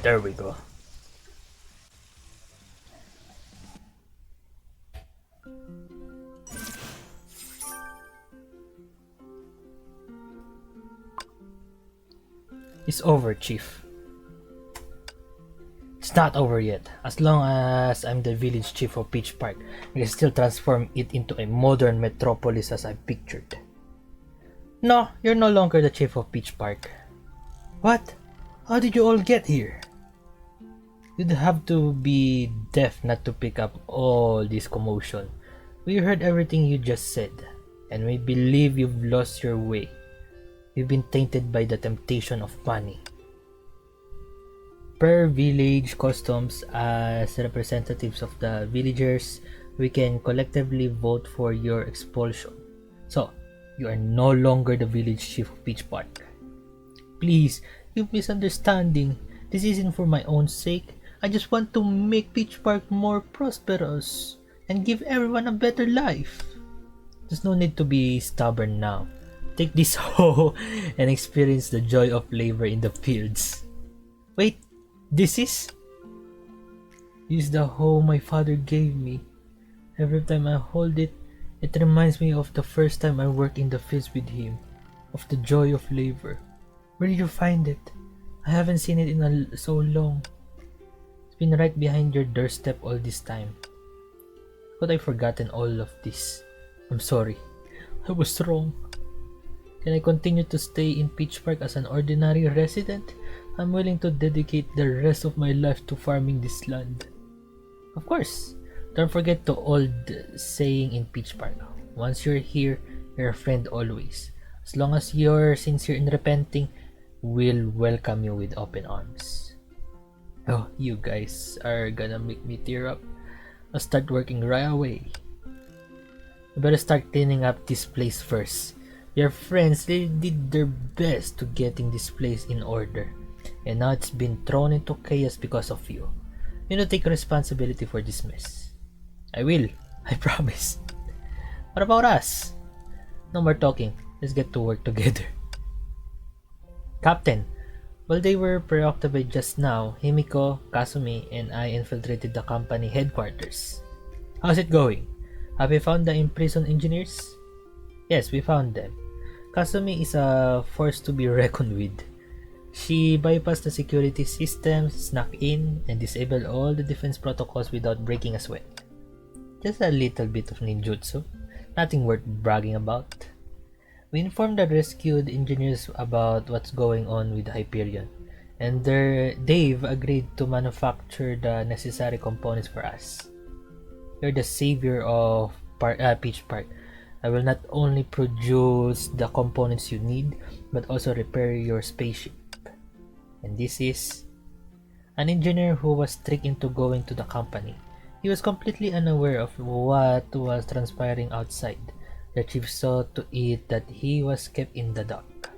There we go. It's over, Chief. It's not over yet. As long as I'm the village chief of Peach Park, I can still transform it into a modern metropolis as I pictured. No, you're no longer the chief of Peach Park. What? How did you all get here? You'd have to be deaf not to pick up all this commotion. We heard everything you just said, and we believe you've lost your way. We've been tainted by the temptation of money. Per village customs, as representatives of the villagers, we can collectively vote for your expulsion. So, you are no longer the village chief of Peach Park. Please, you misunderstanding. This isn't for my own sake. I just want to make Peach Park more prosperous and give everyone a better life. There's no need to be stubborn now. Take this hoe and experience the joy of labor in the fields. Wait, this is the hoe my father gave me. Every time I hold it, it reminds me of the first time I worked in the fields with him, of the joy of labor. Where did you find it? I haven't seen it in so long. It's been right behind your doorstep all this time. But I've forgotten all of this. I'm sorry. I was wrong. Can I continue to stay in Peach Park as an ordinary resident? I'm willing to dedicate the rest of my life to farming this land. Of course. Don't forget the old saying in Peach Park. Once you're here, you're a friend always. As long as you're sincere in repenting, we'll welcome you with open arms. Oh, you guys are gonna make me tear up. I'll start working right away. You better start cleaning up this place first. Your friends, they did their best to getting this place in order. And now it's been thrown into chaos because of you. You need to take responsibility for this mess. I will. I promise. What about us? No more talking. Let's get to work together. Captain, while they were preoccupied just now, Himiko, Kasumi, and I infiltrated the company headquarters. How's it going? Have you found the imprisoned engineers? Yes, we found them. Kasumi is a force to be reckoned with. She bypassed the security systems, snuck in, and disabled all the defense protocols without breaking a sweat. Just a little bit of ninjutsu, nothing worth bragging about. We informed the rescued engineers about what's going on with Hyperion, and they've agreed to manufacture the necessary components for us. You're the savior of Peach Park. I will not only produce the components you need, but also repair your spaceship. And this is an engineer who was tricked into going to the company. He was completely unaware of what was transpiring outside. The chief saw to it that he was kept in the dark.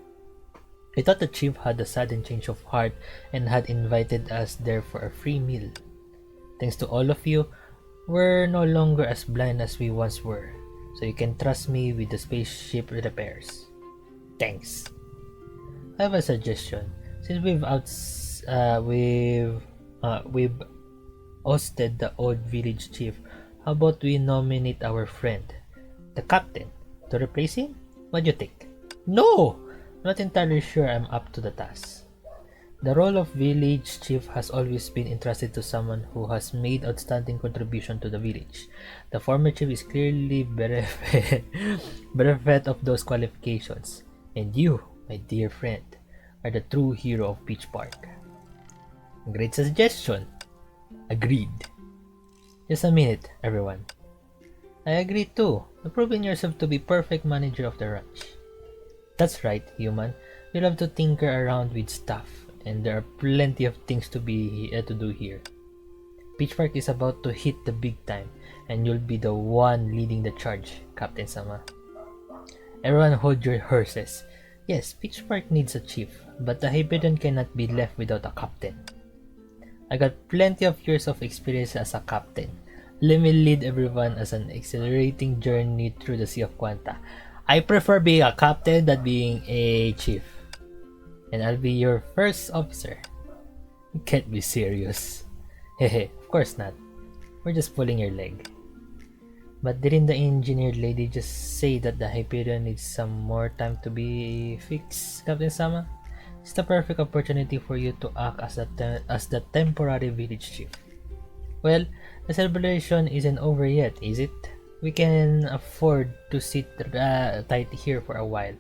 I thought the chief had a sudden change of heart and had invited us there for a free meal. Thanks to all of you, we're no longer as blind as we once were, so you can trust me with the spaceship repairs. Thanks. I have a suggestion. Since we've ousted the old village chief, how about we nominate our friend, the captain, to replace him? What do you think? No! I'm not entirely sure I'm up to the task. The role of village chief has always been entrusted to someone who has made outstanding contribution to the village. The former chief is clearly bereft of those qualifications. And you, my dear friend, are the true hero of Peach Park. Great suggestion. Agreed. Just a minute, everyone. I agree too. You've proven yourself to be perfect manager of the ranch. That's right, human. We love to tinker around with stuff, and there are plenty of things to do here. Peach Park is about to hit the big time, and you'll be the one leading the charge, Captain Sama. Everyone hold your horses. Yes, Peach Park needs a chief, but the Hyperion cannot be left without a captain. I got plenty of years of experience as a captain. Let me lead everyone as an exhilarating journey through the Sea of Quanta. I prefer being a captain than being a chief. And I'll be your first officer. You can't be serious. Hehe, of course not. We're just pulling your leg. But didn't the engineer lady just say that the Hyperion needs some more time to be fixed, Captain Sama? It's the perfect opportunity for you to act as the temporary village chief. Well, the celebration isn't over yet, is it? We can afford to sit tight here for a while.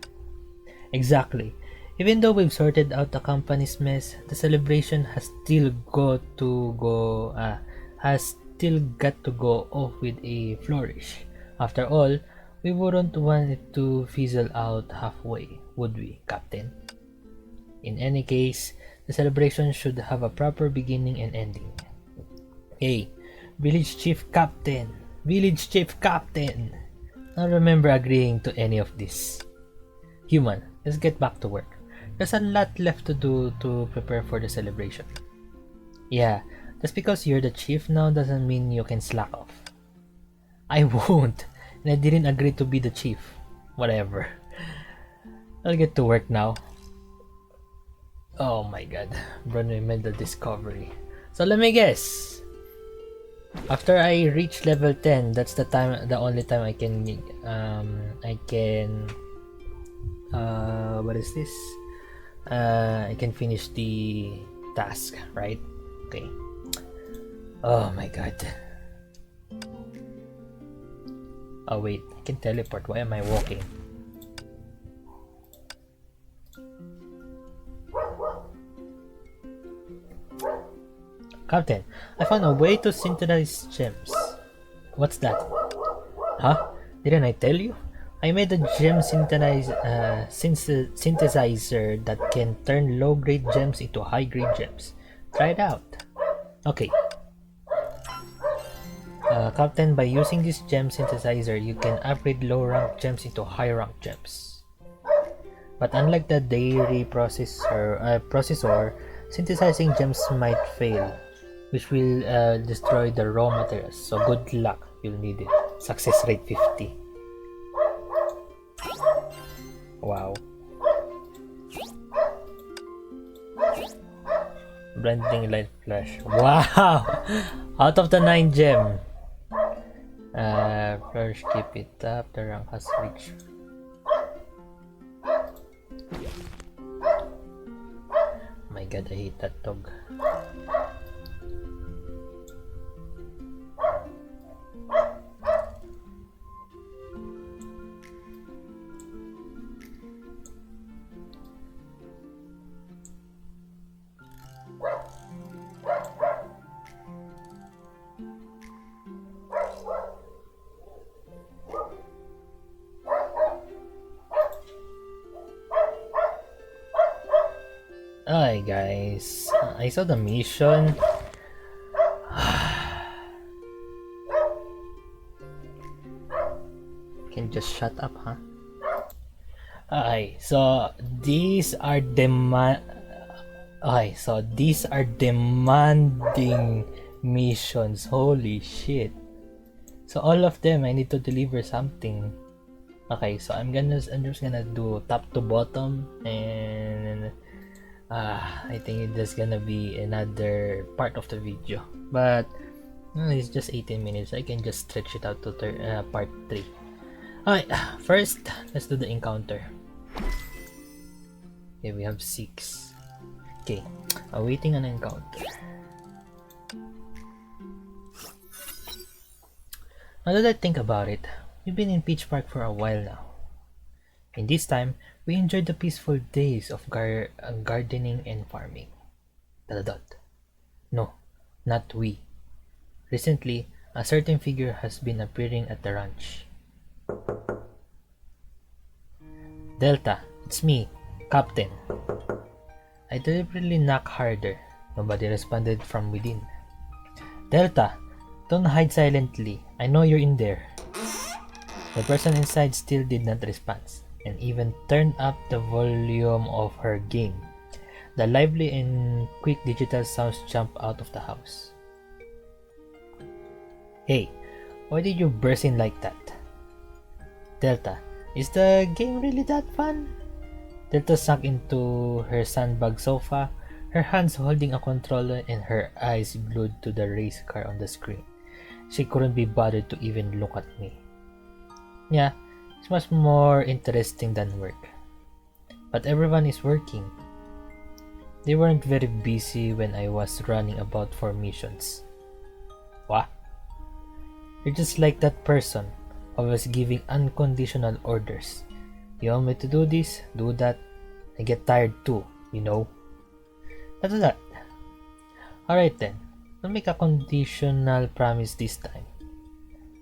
Exactly. Even though we've sorted out the company's mess, the celebration has still got to go off with a flourish. After all, We wouldn't want it to fizzle out halfway, would we, Captain? In any case, the celebration should have a proper beginning and ending. Hey, Village Chief Captain! Village Chief Captain! I don't remember agreeing to any of this. Human, let's get back to work. There's a lot left to do to prepare for the celebration. Yeah, just because you're the chief now doesn't mean you can slack off. I won't, and I didn't agree to be the chief. Whatever. I'll get to work now. Oh my god, monumental discovery. So let me guess. After I reach level 10, that's the only time I can what is this? I can finish the task, right? Okay. Oh my god. Oh wait, I can teleport. Why am I walking? Captain, I found a way to synthesize gems. What's that? Huh? Didn't I tell you? I made a gem synthesizer that can turn low-grade gems into high-grade gems. Try it out. Okay. Captain, by using this gem synthesizer, you can upgrade low-rank gems into high-rank gems. But unlike the dairy processor, synthesizing gems might fail, which will destroy the raw materials. So good luck, you'll need it. Success rate 50. Wow. Blending light flash. Wow! Out of the 9 gem. Flourish, keep it up. The rank has reached. My god, I hate that dog. Hi guys, I saw the mission. Can just shut up, huh? So these are demanding missions. Holy shit. So all of them I need to deliver something. Okay, so I'm just gonna do top to bottom, and I think it's gonna be another part of the video, but it's just 18 minutes. I can just stretch it out to part 3. Alright, first let's do the encounter. Okay, we have 6. Okay, awaiting an encounter. Now that I think about it, we've been in Peach Park for a while now. In this time, we enjoyed the peaceful days of gardening and farming. ... No, not we. Recently, a certain figure has been appearing at the ranch. Delta, it's me, Captain. I deliberately knocked harder. Nobody responded from within. Delta, don't hide silently. I know you're in there. The person inside still did not respond, and even turned up the volume of her game. The lively and quick digital sounds jumped out of the house. Hey, why did you burst in like that? Delta, is the game really that fun? Delta sank into her sandbag sofa, her hands holding a controller and her eyes glued to the race car on the screen. She couldn't be bothered to even look at me. Yeah, it's much more interesting than work. But everyone is working. They weren't very busy when I was running about for missions. What? You're just like that person, always giving unconditional orders. You want me to do this, do that. I get tired too, you know. That's that. Alright then, I'll make a conditional promise this time.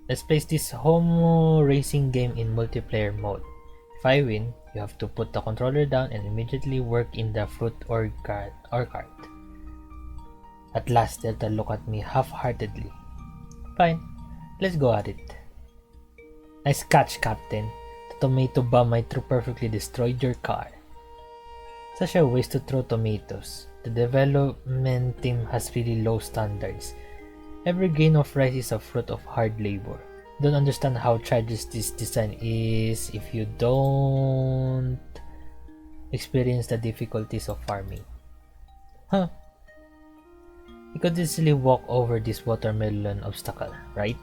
Let's place this Homo racing game in multiplayer mode. If I win, you have to put the controller down and immediately work in the fruit or cart. At last, Delta looked at me half-heartedly. Fine, let's go at it. Nice catch, Captain. The tomato bomb might have perfectly destroyed your car. Such a waste to throw tomatoes. The development team has really low standards. Every grain of rice is a fruit of hard labor. Don't understand how childish this design is if you don't experience the difficulties of farming. Huh. You could easily walk over this watermelon obstacle, right?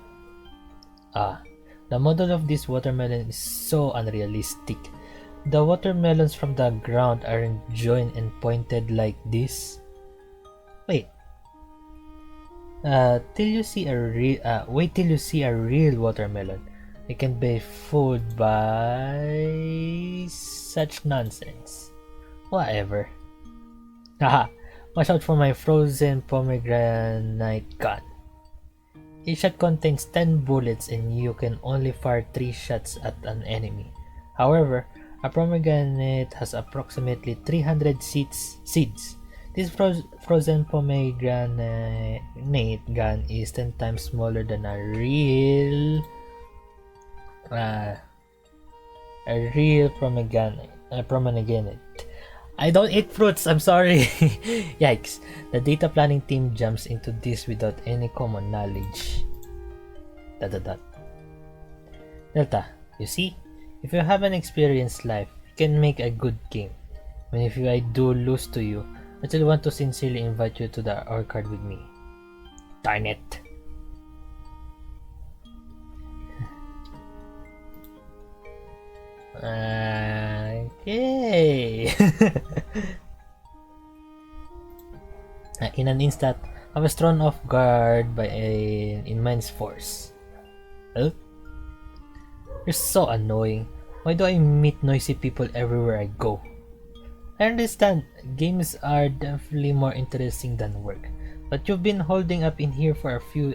The model of this watermelon is so unrealistic. The watermelons from the ground aren't joined and pointed like this. Wait. Wait till you see a real watermelon. You can be fooled by such nonsense. Whatever. Haha. Watch out for my frozen pomegranate gun. Each shot contains 10 bullets and you can only fire 3 shots at an enemy. However, a pomegranate has approximately 300 seeds. This frozen pomegranate gun is 10 times smaller than a real pomegranate. I don't eat fruits, I'm sorry. Yikes. The data planning team jumps into this without any common knowledge. ... Delta, you see? If you haven't experienced life, you can make a good game. When if I do lose to you, I still want to sincerely invite you to the orchard with me. Darn it. Okay. In an instant, I was thrown off guard by an immense force. Huh? You're so annoying. Why do I meet noisy people everywhere I go? I understand games are definitely more interesting than work, but you've been holding up in here for a few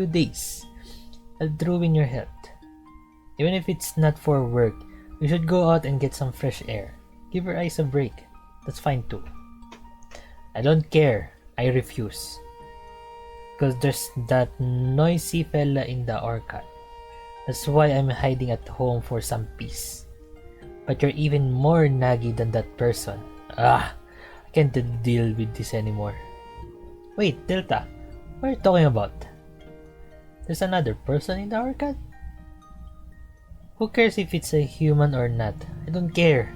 days. I'll ruin your health. Even if it's not for work, you should go out and get some fresh air. Give your eyes a break. That's fine too. I don't care. I refuse. Because there's that noisy fella in the orchard. That's why I'm hiding at home for some peace. But you're even more naggy than that person. I can't deal with this anymore. Wait, Delta, what are you talking about? There's another person in the orchard? Who cares if it's a human or not? I don't care.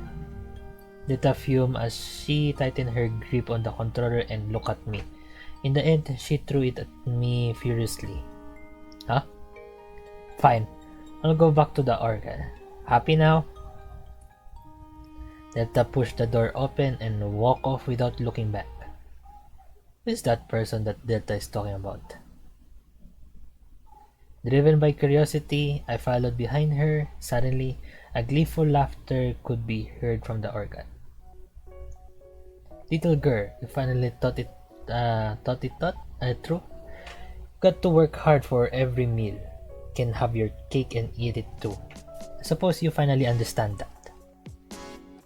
Delta fumed as she tightened her grip on the controller and looked at me. In the end, she threw it at me furiously. Huh? Fine. I'll go back to the orchard. Happy now? Delta pushed the door open and walked off without looking back. Who is that person that Delta is talking about? Driven by curiosity, I followed behind her. Suddenly, a gleeful laughter could be heard from the orchard. Little girl, you finally thought it true? Got to work hard for every meal. Can have your cake and eat it too. I suppose you finally understand that.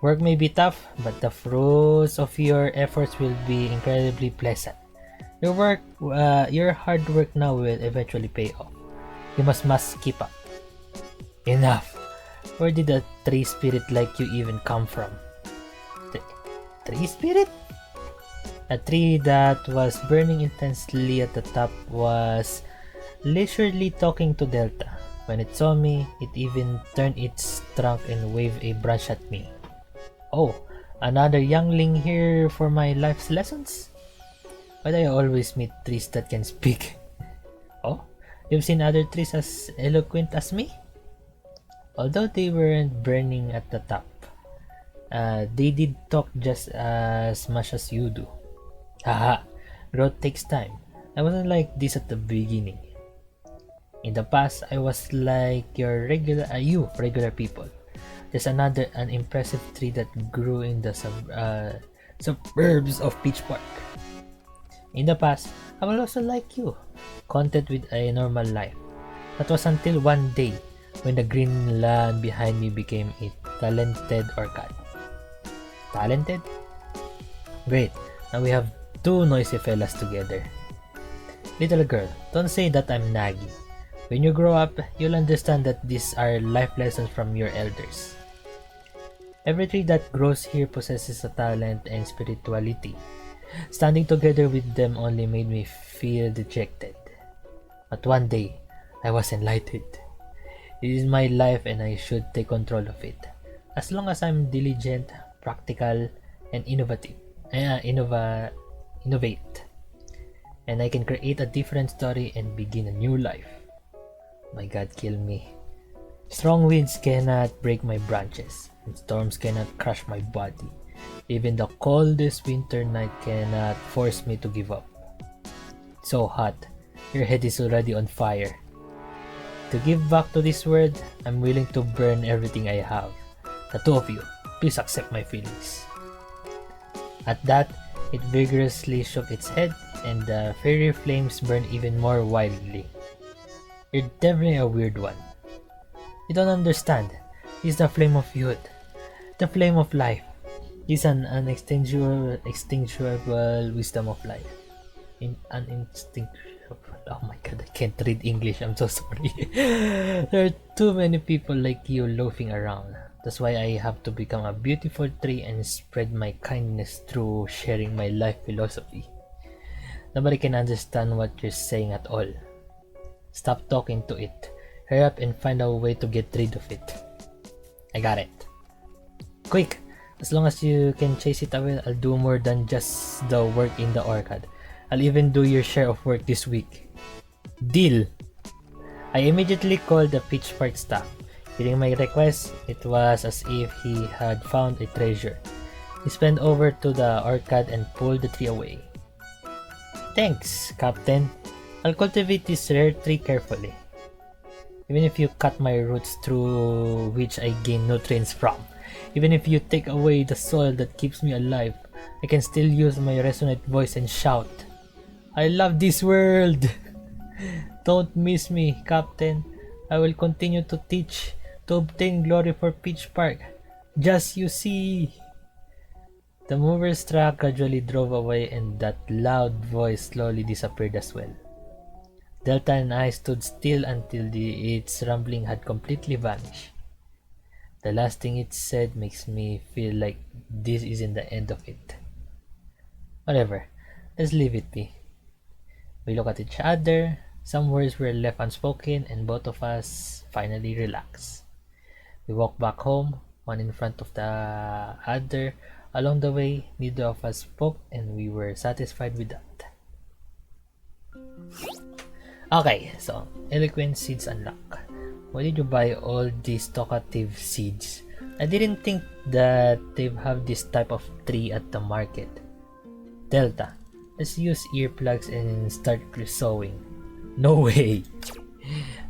Work may be tough, but the fruits of your efforts will be incredibly pleasant. Your hard work now will eventually pay off. You must keep up. Enough. Where did a tree spirit like you even come from? Tree spirit? A tree that was burning intensely at the top was leisurely talking to Delta. When it saw me, it even turned its trunk and waved a branch at me. Oh, another youngling here for my life's lessons? Why do I always meet trees that can speak? Oh, you've seen other trees as eloquent as me? Although they weren't burning at the top, they did talk just as much as you do. Haha, growth takes time. I wasn't like this at the beginning. In the past, I was like your regular people. There's an impressive tree that grew in the suburbs of Peach Park. In the past, I was also like you, content with a normal life. That was until one day when the green land behind me became a talented orchid. Talented? Great, now we have two noisy fellas together. Little girl, don't say that I'm naggy. When you grow up, you'll understand that these are life lessons from your elders. Every tree that grows here possesses a talent and spirituality. Standing together with them only made me feel dejected. But one day, I was enlightened. It is my life and I should take control of it. As long as I'm diligent, practical, and innovate. And I can create a different story and begin a new life. My God, kill me. Strong winds cannot break my branches, and storms cannot crush my body. Even the coldest winter night cannot force me to give up. It's so hot, your head is already on fire. To give back to this world, I'm willing to burn everything I have. The two of you, please accept my feelings. At that, it vigorously shook its head, and the fairy flames burned even more wildly. You're definitely a weird one. You don't understand. It's the flame of youth, the flame of life. It's an unextinguishable wisdom of life. Oh my God, I can't read English. I'm so sorry. There are too many people like you loafing around. That's why I have to become a beautiful tree and spread my kindness through sharing my life philosophy. Nobody can understand what you're saying at all. Stop talking to it. Hurry up and find a way to get rid of it. I got it. Quick! As long as you can chase it away, I'll do more than just the work in the orchard. I'll even do your share of work this week. Deal! I immediately called the Peach Park staff. Hearing my request, it was as if he had found a treasure. He sped over to the orchard and pulled the tree away. Thanks, Captain. I'll cultivate this rare tree carefully. Even if you cut my roots through which I gain nutrients from, even if you take away the soil that keeps me alive, I can still use my resonant voice and shout, I love this world! Don't miss me, Captain. I will continue to teach, to obtain glory for Peach Park. Just you see. The mover's truck gradually drove away and that loud voice slowly disappeared as well. Delta and I stood still until its rumbling had completely vanished. The last thing it said makes me feel like this isn't the end of it. Whatever, let's leave it be. We look at each other, some words were left unspoken, and both of us finally relaxed. We walked back home, one in front of the other. Along the way, neither of us spoke, and we were satisfied with that. Okay, so eloquent seeds unlocked. Why did you buy all these talkative seeds? I didn't think that they have this type of tree at the market. Delta, let's use earplugs and start sowing. No way!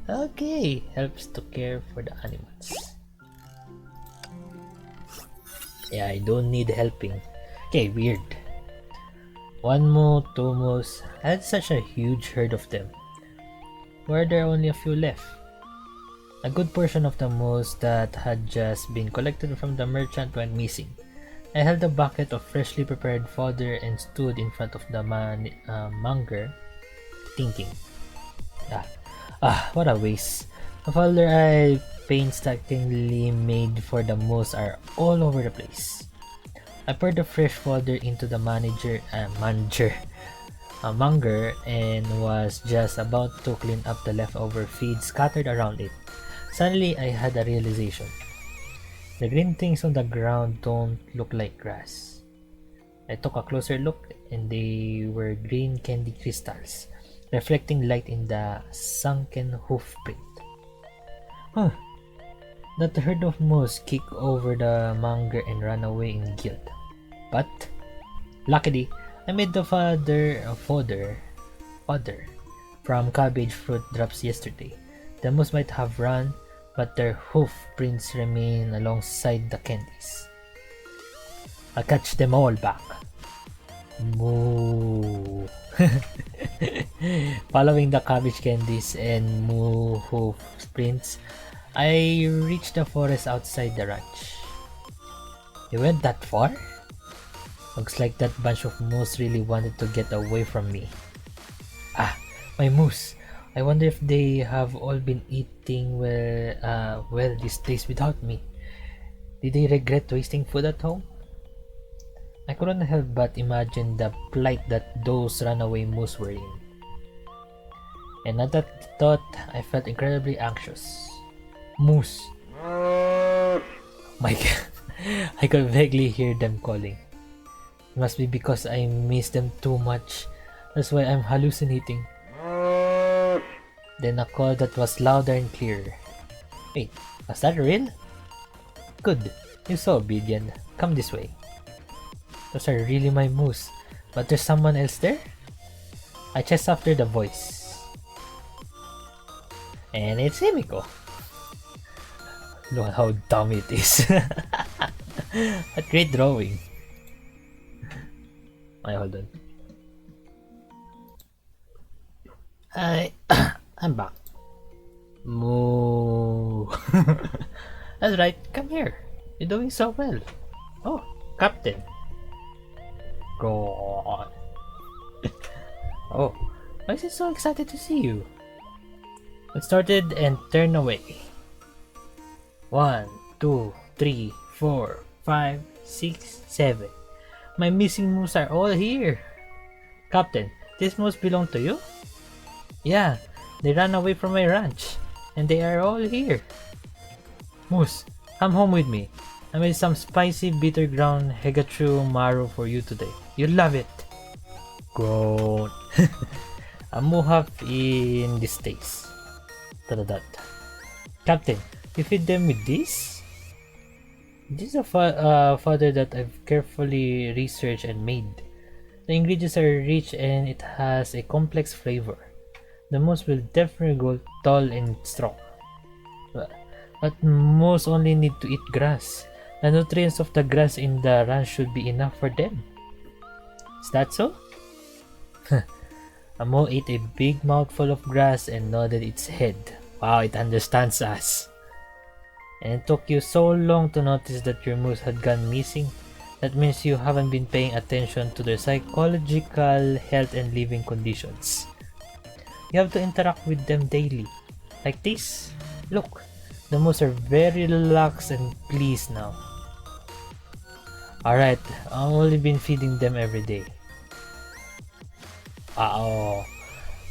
Okay, helps to care for the animals. Yeah, I don't need helping. Okay, weird. One moo, two moose. I had such a huge herd of them. Why are there only a few left? A good portion of the moose that had just been collected from the merchant went missing. I held a bucket of freshly prepared fodder and stood in front of the monger, thinking, what a waste. The fodder I painstakingly made for the moose are all over the place. I poured the fresh fodder into the monger and was just about to clean up the leftover feed scattered around it. Suddenly, I had a realization. The green things on the ground don't look like grass. I took a closer look and they were green candy crystals, reflecting light in the sunken hoof print. That herd of moose kicked over the monger and ran away in guilt. But, luckily, I made the fodder from cabbage fruit drops yesterday. The moose might have run, but their hoof prints remain alongside the candies. I'll catch them all back. Moo. Following the cabbage candies and moo hoof sprints, I reached the forest outside the ranch. You went that far? Looks like that bunch of moose really wanted to get away from me. Ah, my moose. I wonder if they have all been eating well these days without me. Did they regret wasting food at home? I couldn't help but imagine the plight that those runaway moose were in. And at that thought, I felt incredibly anxious. Moose. My God, I could vaguely hear them calling. It must be because I miss them too much. That's why I'm hallucinating. Then a call that was louder and clearer. Wait, was that real? Good. You saw Vergen. Come this way. Those are really my moose. But there's someone else there? I chased after the voice. And it's Himiko. Look at how dumb it is. A great drawing. Hold on. I'm back. Moo. That's right. Come here. You're doing so well. Oh, Captain. Go on. Oh, why is he so excited to see you? It started and turned away. 1, 2, 3, 4, 5, 6, 7. My missing moose are all here. Captain, these moose belong to you? Yeah, they ran away from my ranch, and they are all here. Moose, come home with me. I made some spicy bitter ground Hegachu Maru for you today. You'll love it. Grown. A mohawk in this taste. Captain, you feed them with this? This is a fodder that I've carefully researched and made. The ingredients are rich and it has a complex flavor. The moose will definitely grow tall and strong. But moose only need to eat grass. The nutrients of the grass in the ranch should be enough for them. Is that so? Amo ate a big mouthful of grass and nodded its head. Wow, it understands us. And it took you so long to notice that your moose had gone missing. That means you haven't been paying attention to their psychological health and living conditions. You have to interact with them daily. Like this. Look, the moose are very relaxed and pleased now. Alright, I've only been feeding them every day. A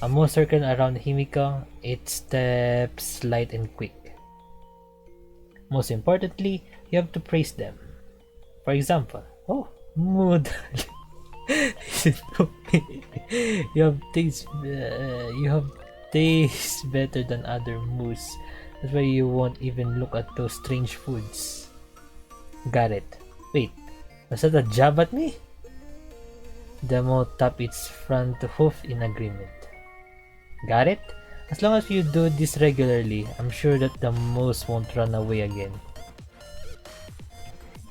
moose circle around Himiko, its steps light and quick. Most importantly, you have to praise them. For example, oh, mood. Listen to me. You have taste better than other moose. That's why you won't even look at those strange foods. Got it. Wait, was that a jab at me? Demo tapped its front hoof in agreement. Got it? As long as you do this regularly, I'm sure that the moose won't run away again.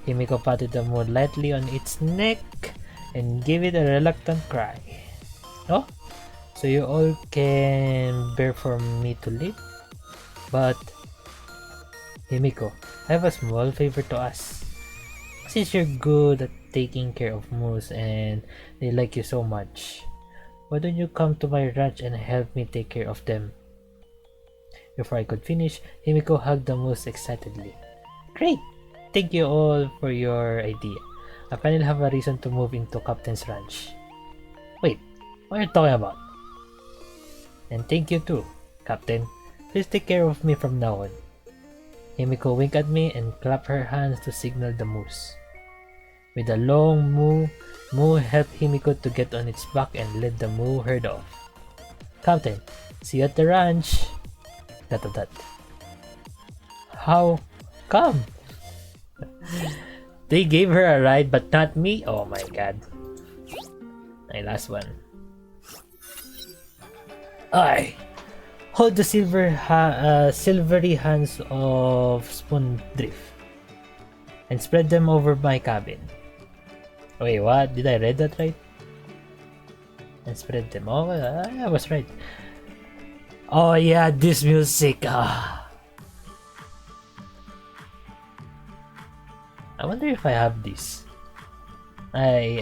Himiko patted the moose lightly on its neck and gave it a reluctant cry. Oh, so you all can bear for me to leave? But, Himiko, I have a small favor to ask. Since you're good at taking care of moose and they like you so much, why don't you come to my ranch and help me take care of them? Before I could finish, Himiko hugged the moose excitedly. Great! Thank you all for your idea. I finally have a reason to move into Captain's ranch. Wait, what are you talking about? And thank you too, Captain. Please take care of me from now on. Himiko winked at me and clapped her hands to signal the moose. With a long moo, Moo helped Himiko to get on its back and led the moo herd off. Captain, see you at the ranch. How come? They gave her a ride but not me? Oh my god. My last one. I hold the silvery hands of Spoondrift and spread them over my cabin. Wait, what? Did I read that right? and spread them. Oh, I was right. Oh yeah, this music. I wonder if I have this. I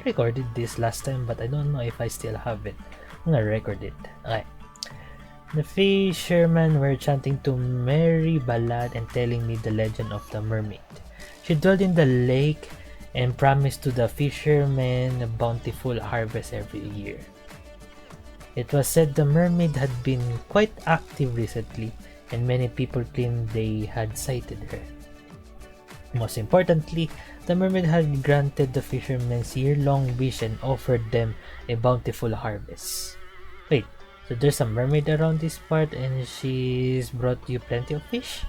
recorded this last time, but I don't know if I still have it. I'm gonna record it. Okay. The fishermen were chanting to merry ballad and telling me the legend of the mermaid. She dwelled in the lake and promised to the fishermen a bountiful harvest every year. It was said the mermaid had been quite active recently, and many people claimed they had sighted her. Most importantly, the mermaid had granted the fishermen's year-long wish and offered them a bountiful harvest. Wait, so there's a mermaid around this part and she's brought you plenty of fish?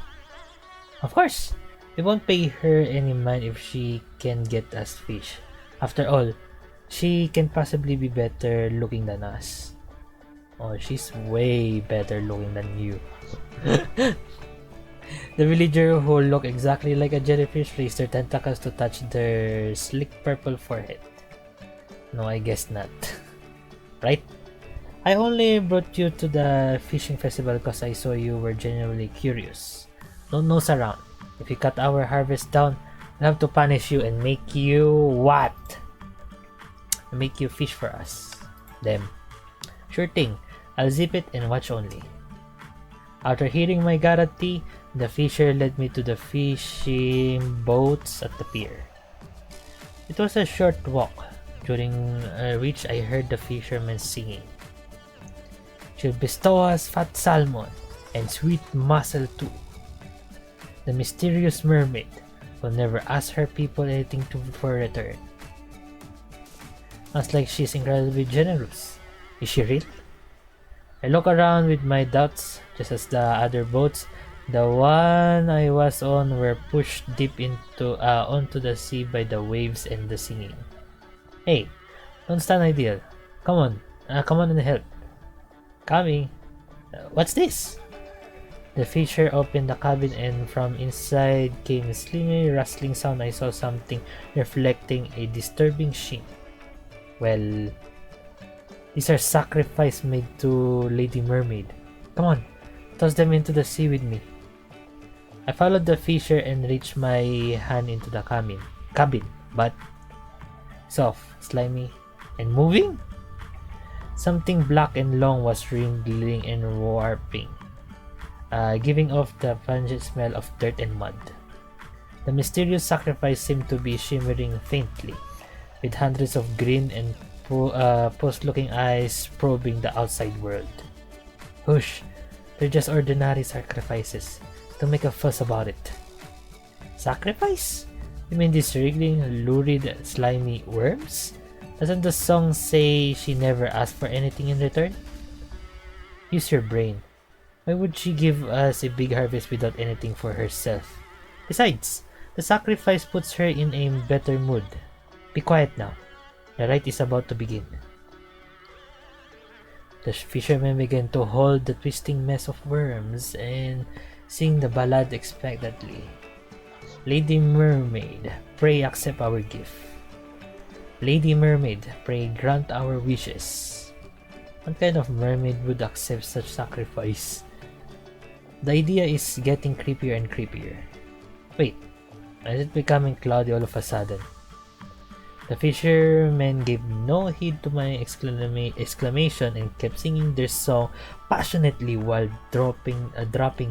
Of course! We won't pay her any mind if she can get us fish. After all, she can possibly be better looking than us. Oh, she's way better looking than you. The villager who look exactly like a jellyfish raised their tentacles to touch their slick purple forehead. No, I guess not. Right? I only brought you to the fishing festival because I saw you were genuinely curious. Don't nose around. If you cut our harvest down, we'll have to punish you and make you what? Make you fish for us. Them. Sure thing. I'll zip it and watch only. After hearing my guarantee, the fisher led me to the fishing boats at the pier. It was a short walk, during which I heard the fishermen singing. She'll bestow us fat salmon and sweet mussel too. The mysterious mermaid will never ask her people anything for return. Sounds like she's incredibly generous. Is she real? I look around with my doubts, just as the other boats, the one I was on, were pushed deep onto the sea by the waves and the singing. Hey, don't stand idle. Come on and help. Coming. What's this? The fisher opened the cabin and from inside came a slimy rustling sound. I saw something reflecting a disturbing sheen. Well, these are sacrifices made to Lady Mermaid. Come on, toss them into the sea with me. I followed the fisher and reached my hand into the cabin, but soft, slimy, and moving? Something black and long was wriggling and warping, giving off the pungent smell of dirt and mud. The mysterious sacrifice seemed to be shimmering faintly, with hundreds of green and post-looking eyes probing the outside world. Hush, they're just ordinary sacrifices. Don't make a fuss about it. Sacrifice? You mean these wriggling, lurid, slimy worms? Doesn't the song say she never asked for anything in return? Use your brain. Why would she give us a big harvest without anything for herself? Besides, the sacrifice puts her in a better mood. Be quiet now. The rite is about to begin. The fishermen began to hold the twisting mess of worms and sing the ballad expectantly. Lady Mermaid, pray accept our gift. Lady Mermaid, pray grant our wishes. What kind of mermaid would accept such sacrifice? The idea is getting creepier and creepier. Wait, is it becoming cloudy all of a sudden? The fishermen gave no heed to my exclamation and kept singing their song passionately while dropping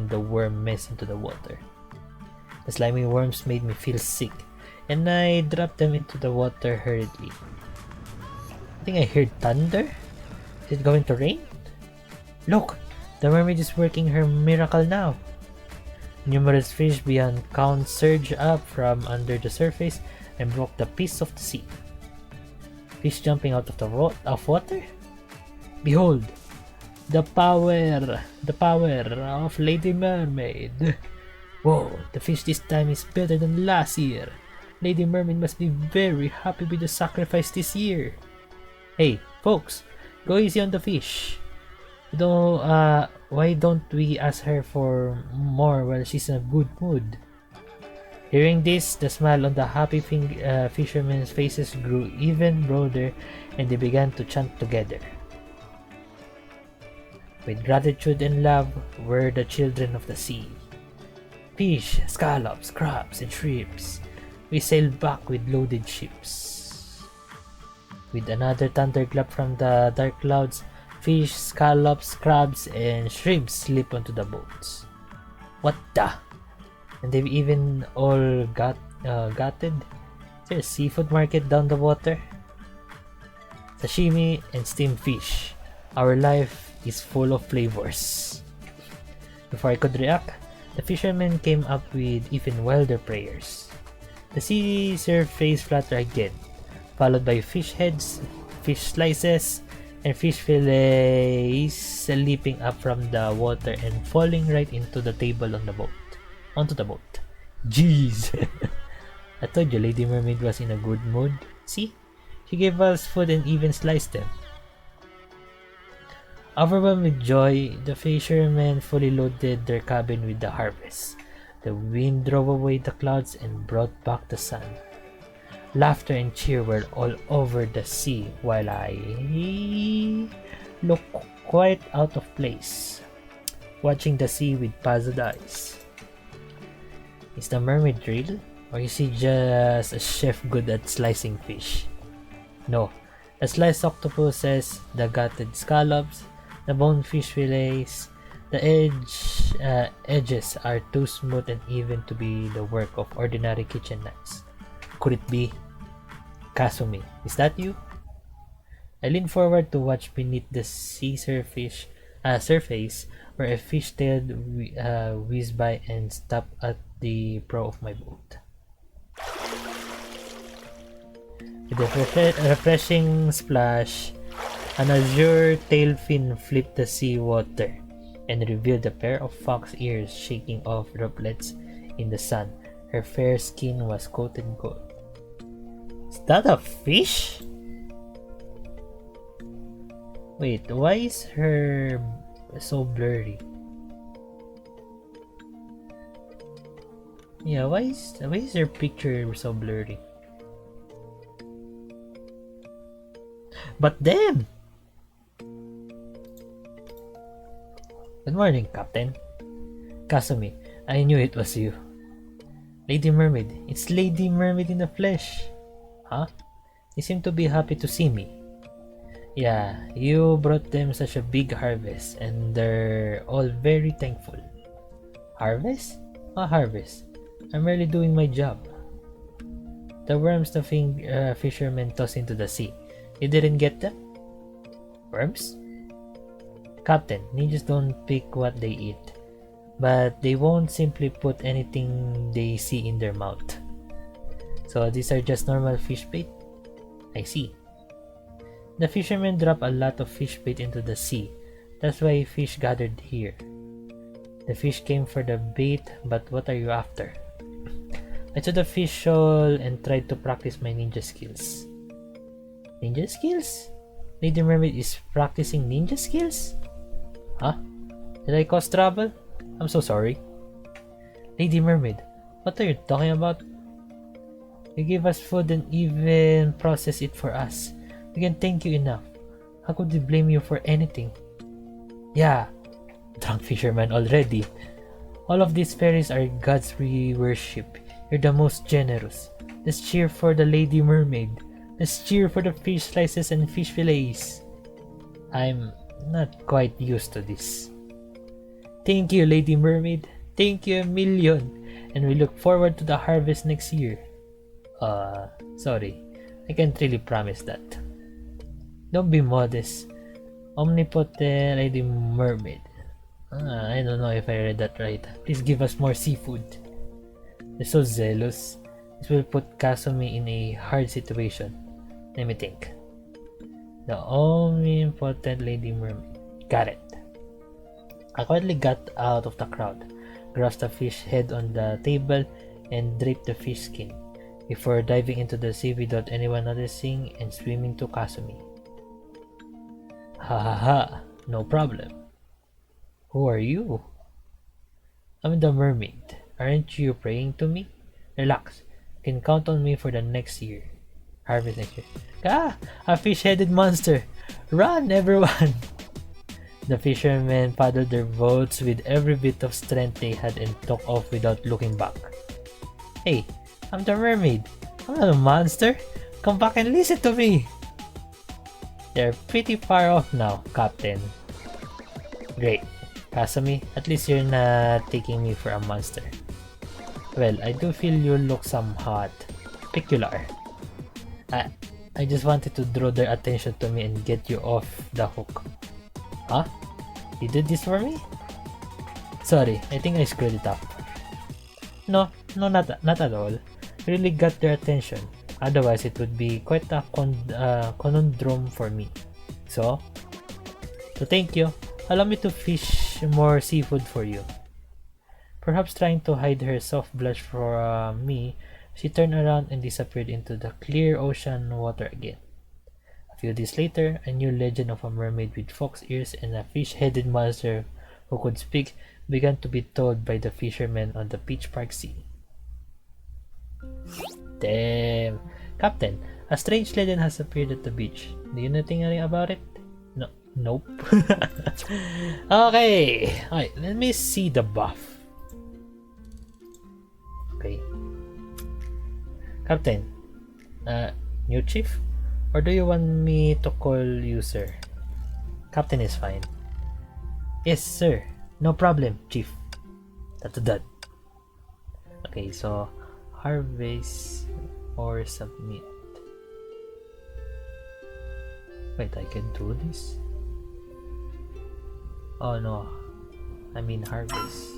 the worm mess into the water. The slimy worms made me feel sick, and I dropped them into the water hurriedly. I think I heard thunder. Is it going to rain? Look, the mermaid is working her miracle now. Numerous fish beyond count surged up from under the surface and broke the peace of the sea. Fish jumping out of water? Behold, the power of Lady Mermaid. Whoa, the fish this time is better than last year. Lady Mermaid must be very happy with the sacrifice this year. Hey, folks, go easy on the fish. Why don't we ask her for more while she's in a good mood? Hearing this, the smile on the happy fishermen's faces grew even broader, and they began to chant together. With gratitude and love were the children of the sea. Fish, scallops, crabs, and shrimps. We sailed back with loaded ships. With another thunderclap from the dark clouds, fish, scallops, crabs, and shrimps slip onto the boats. What the? And they've even all gutted? Is there a seafood market down the water? Sashimi and steamed fish. Our life is full of flavors. Before I could react, the fishermen came up with even wilder prayers. The sea surface flattened again, followed by fish heads, fish slices, and fish fillets leaping up from the water and falling right into the table onto the boat. Jeez! I told you Lady Mermaid was in a good mood. See? She gave us food and even sliced them. Overwhelmed with joy, the fishermen fully loaded their cabin with the harvest. The wind drove away the clouds and brought back the sun. Laughter and cheer were all over the sea while I looked quite out of place, watching the sea with puzzled eyes. Is the mermaid real? Or is he just a chef good at slicing fish? No, the sliced octopuses, the gutted scallops, the boned fish fillets, the edges are too smooth and even to be the work of ordinary kitchen knives. Could it be? Kasumi, is that you? I leaned forward to watch beneath the sea surface where a fish-tailed whizzed by and stopped at the prow of my boat. With a refreshing splash, an azure tail fin flipped the sea water and revealed a pair of fox ears shaking off droplets in the sun. Her fair skin was coated gold. Is that a fish? Wait, why is her so blurry? Yeah, why is her picture so blurry? But then, good morning, Captain. Kasumi, I knew it was you. Lady Mermaid, it's Lady Mermaid in the flesh. Huh? You seem to be happy to see me. Yeah, you brought them such a big harvest and they're all very thankful. Harvest? A harvest. I'm merely doing my job. The worms the fishermen tossed into the sea. You didn't get them? Worms? Captain, ninjas don't pick what they eat, but they won't simply put anything they see in their mouth. So these are just normal fish bait? I see. The fishermen drop a lot of fish bait into the sea. That's why fish gathered here. The fish came for the bait, but what are you after? I took the fish shoal and tried to practice my ninja skills. Ninja skills? Lady Mermaid is practicing ninja skills? Huh? Did I cause trouble? I'm so sorry. Lady Mermaid, what are you talking about? You gave us food and even processed it for us. We can thank you enough. How could we blame you for anything? Yeah, drunk fisherman already. All of these fairies are gods we worship. You're the most generous. Let's cheer for the Lady Mermaid. Let's cheer for the fish slices and fish fillets. I'm not quite used to this. Thank you, Lady Mermaid. Thank you a million. And we look forward to the harvest next year. Sorry. I can't really promise that. Don't be modest. Omnipotent Lady Mermaid. I don't know if I read that right. Please give us more seafood. They're so zealous. This will put Kasumi in a hard situation. Let me think. The omnipotent Lady Mermaid. Got it. I quietly got out of the crowd, grasped the fish head on the table, and draped the fish skin before diving into the sea without anyone noticing and swimming to Kasumi. Ha ha ha, no problem. Who are you? I'm the mermaid. Aren't you praying to me? Relax, you can count on me for the next year. Harvest next year. Ah! A fish-headed monster! Run, everyone! The fishermen paddled their boats with every bit of strength they had and took off without looking back. Hey, I'm the mermaid. I'm not a monster. Come back and listen to me. They're pretty far off now, Captain. Great. Kasumi, at least you're not taking me for a monster. Well, I do feel you look some hot. Peculiar. I just wanted to draw their attention to me and get you off the hook. Huh? You did this for me? Sorry, I think I screwed it up. No, not at all. Really got their attention. Otherwise, it would be quite a conundrum for me. So thank you. Allow me to fish more seafood for you. Perhaps trying to hide her soft blush for me, she turned around and disappeared into the clear ocean water again. A few days later, a new legend of a mermaid with fox ears and a fish-headed monster who could speak began to be told by the fishermen on the Peach Park Sea. Damn! Captain, a strange legend has appeared at the beach. Do you know anything about it? No. Nope. Okay. Alright, let me see the buff. Okay. Captain, new chief? Or do you want me to call you sir? Captain is fine. Yes, sir. No problem, chief. That. Okay, so harvest or submit. Wait, I can do this? Oh no, I mean harvest.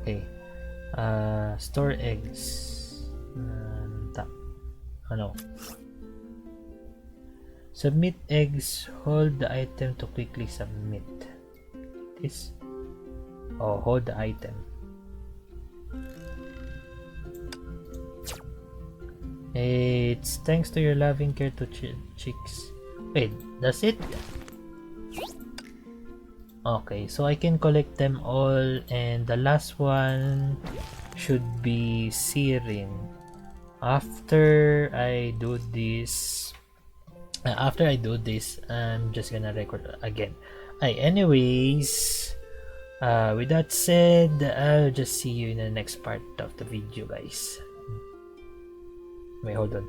Okay, store eggs. Tap. Oh no. Submit eggs. Hold the item to quickly submit. This. Oh, hold the item. It's thanks to your loving care to chicks. Wait, that's it? Okay, so I can collect them all, and the last one should be Sirin. After I do this, I'm just gonna record again. Anyways, with that said, I'll just see you in the next part of the video, guys. Wait, hold on.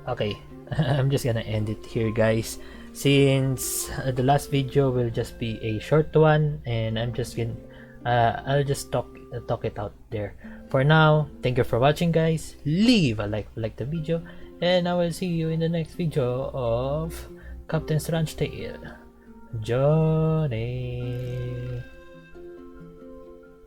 Okay, I'm just gonna end it here, guys, since the last video will just be a short one, and I'm just gonna I'll just talk it out there. For now, thank you for watching, guys. Leave a like the video, and I will see you in the next video of Captain's Ranch Tale. Johnny.